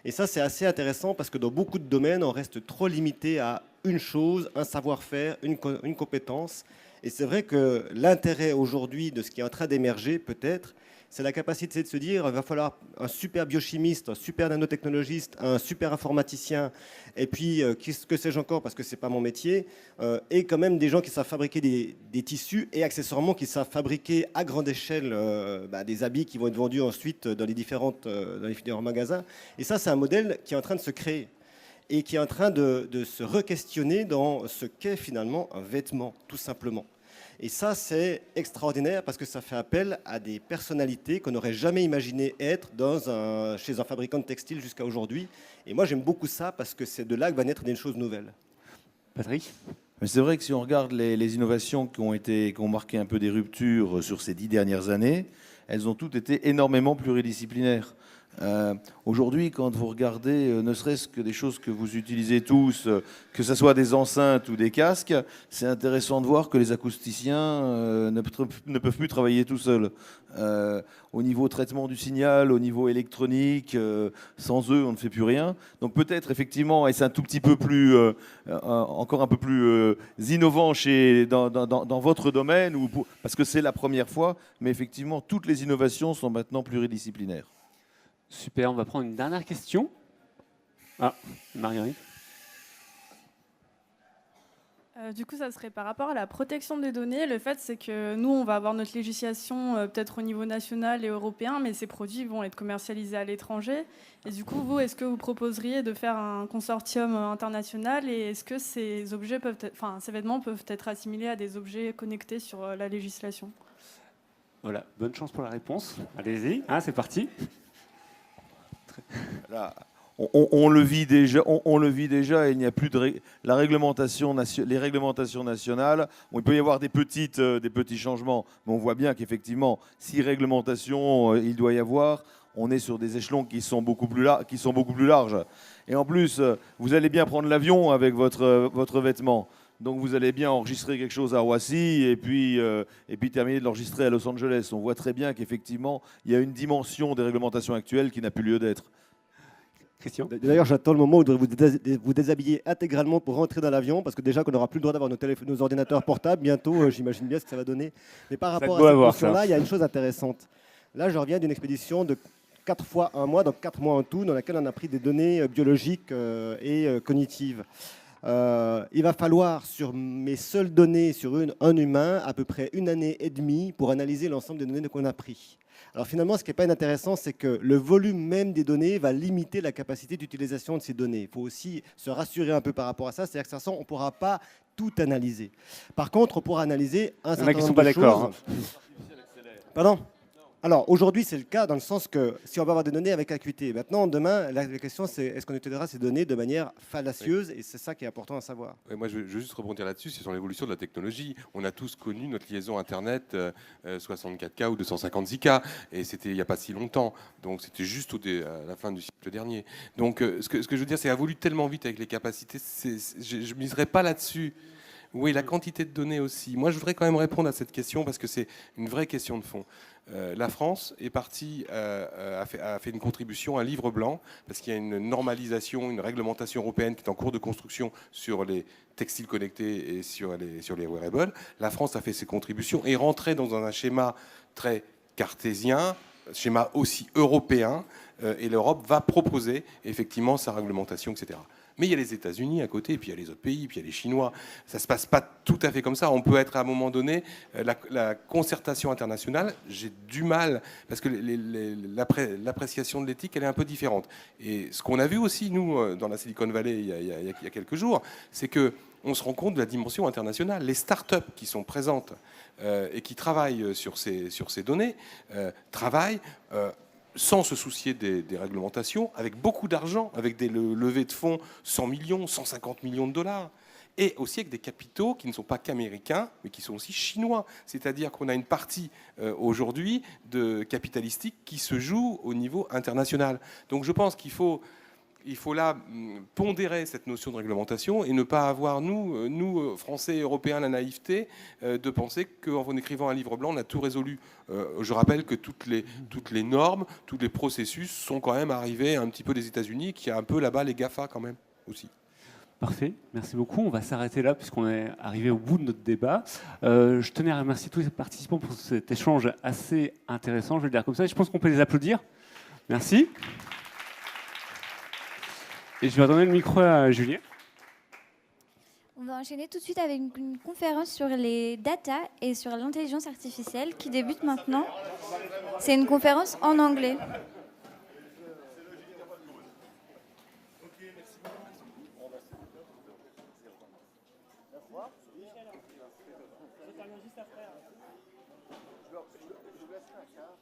Et ça, c'est assez intéressant parce que dans beaucoup de domaines, on reste trop limité à une chose, un savoir-faire, une compétence. Et c'est vrai que l'intérêt aujourd'hui de ce qui est en train d'émerger, peut-être, c'est la capacité de se dire qu'il va falloir un super biochimiste, un super nanotechnologiste, un super informaticien, et puis, que sais-je encore, parce que ce n'est pas mon métier, et quand même des gens qui savent fabriquer des tissus et accessoirement qui savent fabriquer à grande échelle des habits qui vont être vendus ensuite dans les différents magasins. Et ça, c'est un modèle qui est en train de se créer et qui est en train de se re-questionner dans ce qu'est finalement un vêtement, tout simplement. Et ça, c'est extraordinaire parce que ça fait appel à des personnalités qu'on n'aurait jamais imaginé être chez un fabricant de textiles jusqu'à aujourd'hui. Et moi, j'aime beaucoup ça parce que c'est de là que va naître des choses nouvelles. Patrick ? Mais c'est vrai que si on regarde les innovations qui ont marqué un peu des ruptures sur ces 10 dernières années, elles ont toutes été énormément pluridisciplinaires. Aujourd'hui, quand vous regardez, ne serait-ce que des choses que vous utilisez tous, que ce soit des enceintes ou des casques, c'est intéressant de voir que les acousticiens ne peuvent plus travailler tout seuls. Au niveau traitement du signal, au niveau électronique, sans eux, on ne fait plus rien. Donc peut-être effectivement, et c'est un tout petit peu plus, encore un peu plus innovant dans votre domaine, parce que c'est la première fois, mais effectivement, toutes les innovations sont maintenant pluridisciplinaires. Super, on va prendre une dernière question. Ah, Marguerite. Du coup, ça serait par rapport à la protection des données. Le fait, c'est que nous, on va avoir notre législation peut-être au niveau national et européen, mais ces produits vont être commercialisés à l'étranger. Et du coup, vous, est-ce que vous proposeriez de faire un consortium international et est-ce que ces objets ces vêtements peuvent être assimilés à des objets connectés sur la législation ? Voilà, bonne chance pour la réponse. Allez-y, c'est parti. Là, on le vit déjà, et il n'y a plus de les réglementations nationales. Bon, il peut y avoir des petits changements, mais on voit bien qu'effectivement, si réglementation il doit y avoir, on est sur des échelons qui sont beaucoup plus larges. Et en plus, vous allez bien prendre l'avion avec votre vêtement. Donc vous allez bien enregistrer quelque chose à Roissy et puis terminer de l'enregistrer à Los Angeles. On voit très bien qu'effectivement, il y a une dimension des réglementations actuelles qui n'a plus lieu d'être. Christian ? D'ailleurs, j'attends le moment où vous vous déshabiller intégralement pour rentrer dans l'avion, parce que déjà qu'on n'aura plus le droit d'avoir nos ordinateurs portables bientôt, j'imagine bien ce que ça va donner. Mais par rapport à cette notion-là, il y a une chose intéressante. Là, je reviens d'une expédition de 4 fois un mois, donc 4 mois en tout, dans laquelle on a pris des données biologiques et cognitives. Il va falloir, sur mes seules données sur un humain, à peu près 1 année et demie pour analyser l'ensemble des données qu'on a prises. Alors finalement, ce qui n'est pas inintéressant, c'est que le volume même des données va limiter la capacité d'utilisation de ces données. Il faut aussi se rassurer un peu par rapport à ça, c'est-à-dire que de toute façon, on ne pourra pas tout analyser. Par contre, on pourra analyser un certain nombre de choses. Pardon ? Alors, aujourd'hui, c'est le cas dans le sens que si on va avoir des données avec acuité. Maintenant, demain, la question, c'est est-ce qu'on utilisera ces données de manière fallacieuse ? Et c'est ça qui est important à savoir. Ouais, moi, je veux juste rebondir là-dessus, c'est sur l'évolution de la technologie. On a tous connu notre liaison Internet 64K ou 256K, et c'était il n'y a pas si longtemps. Donc, c'était juste à la fin du siècle dernier. Donc, ce que je veux dire, c'est évolue tellement vite avec les capacités. Je ne miserai pas là-dessus. Oui, la quantité de données aussi. Moi, je voudrais quand même répondre à cette question parce que c'est une vraie question de fond. La France est partie, a fait une contribution à un livre blanc parce qu'il y a une normalisation, une réglementation européenne qui est en cours de construction sur les textiles connectés et sur les wearables. La France a fait ses contributions et est rentrée dans un schéma très cartésien, schéma aussi européen, et l'Europe va proposer effectivement sa réglementation, etc. Mais il y a les États-Unis à côté, et puis il y a les autres pays, puis il y a les Chinois. Ça ne se passe pas tout à fait comme ça. On peut être à un moment donné, la concertation internationale, j'ai du mal, parce que l'appréciation de l'éthique, elle est un peu différente. Et ce qu'on a vu aussi, nous, dans la Silicon Valley, il y a quelques jours, c'est qu'on se rend compte de la dimension internationale. Les startups qui sont présentes et qui travaillent sur ces données, travaillent sans se soucier des réglementations, avec beaucoup d'argent, avec des levées de fonds, 100 millions, 150 millions de dollars, et aussi avec des capitaux qui ne sont pas qu'américains, mais qui sont aussi chinois. C'est-à-dire qu'on a une partie aujourd'hui de capitalistique qui se joue au niveau international. Donc je pense qu'il faut là pondérer cette notion de réglementation et ne pas avoir, nous Français et Européens, la naïveté de penser qu'en écrivant un livre blanc, on a tout résolu. Je rappelle que toutes les normes, tous les processus sont quand même arrivés un petit peu des États-Unis, qui a un peu là-bas les GAFA quand même aussi. Parfait, merci beaucoup. On va s'arrêter là puisqu'on est arrivé au bout de notre débat. Je tenais à remercier tous les participants pour cet échange assez intéressant, je vais le dire comme ça. Je pense qu'on peut les applaudir. Merci. Et je vais redonner le micro à Julien. On va enchaîner tout de suite avec une conférence sur les data et sur l'intelligence artificielle qui débute maintenant. C'est une conférence en anglais. Je vous laisserai un quart.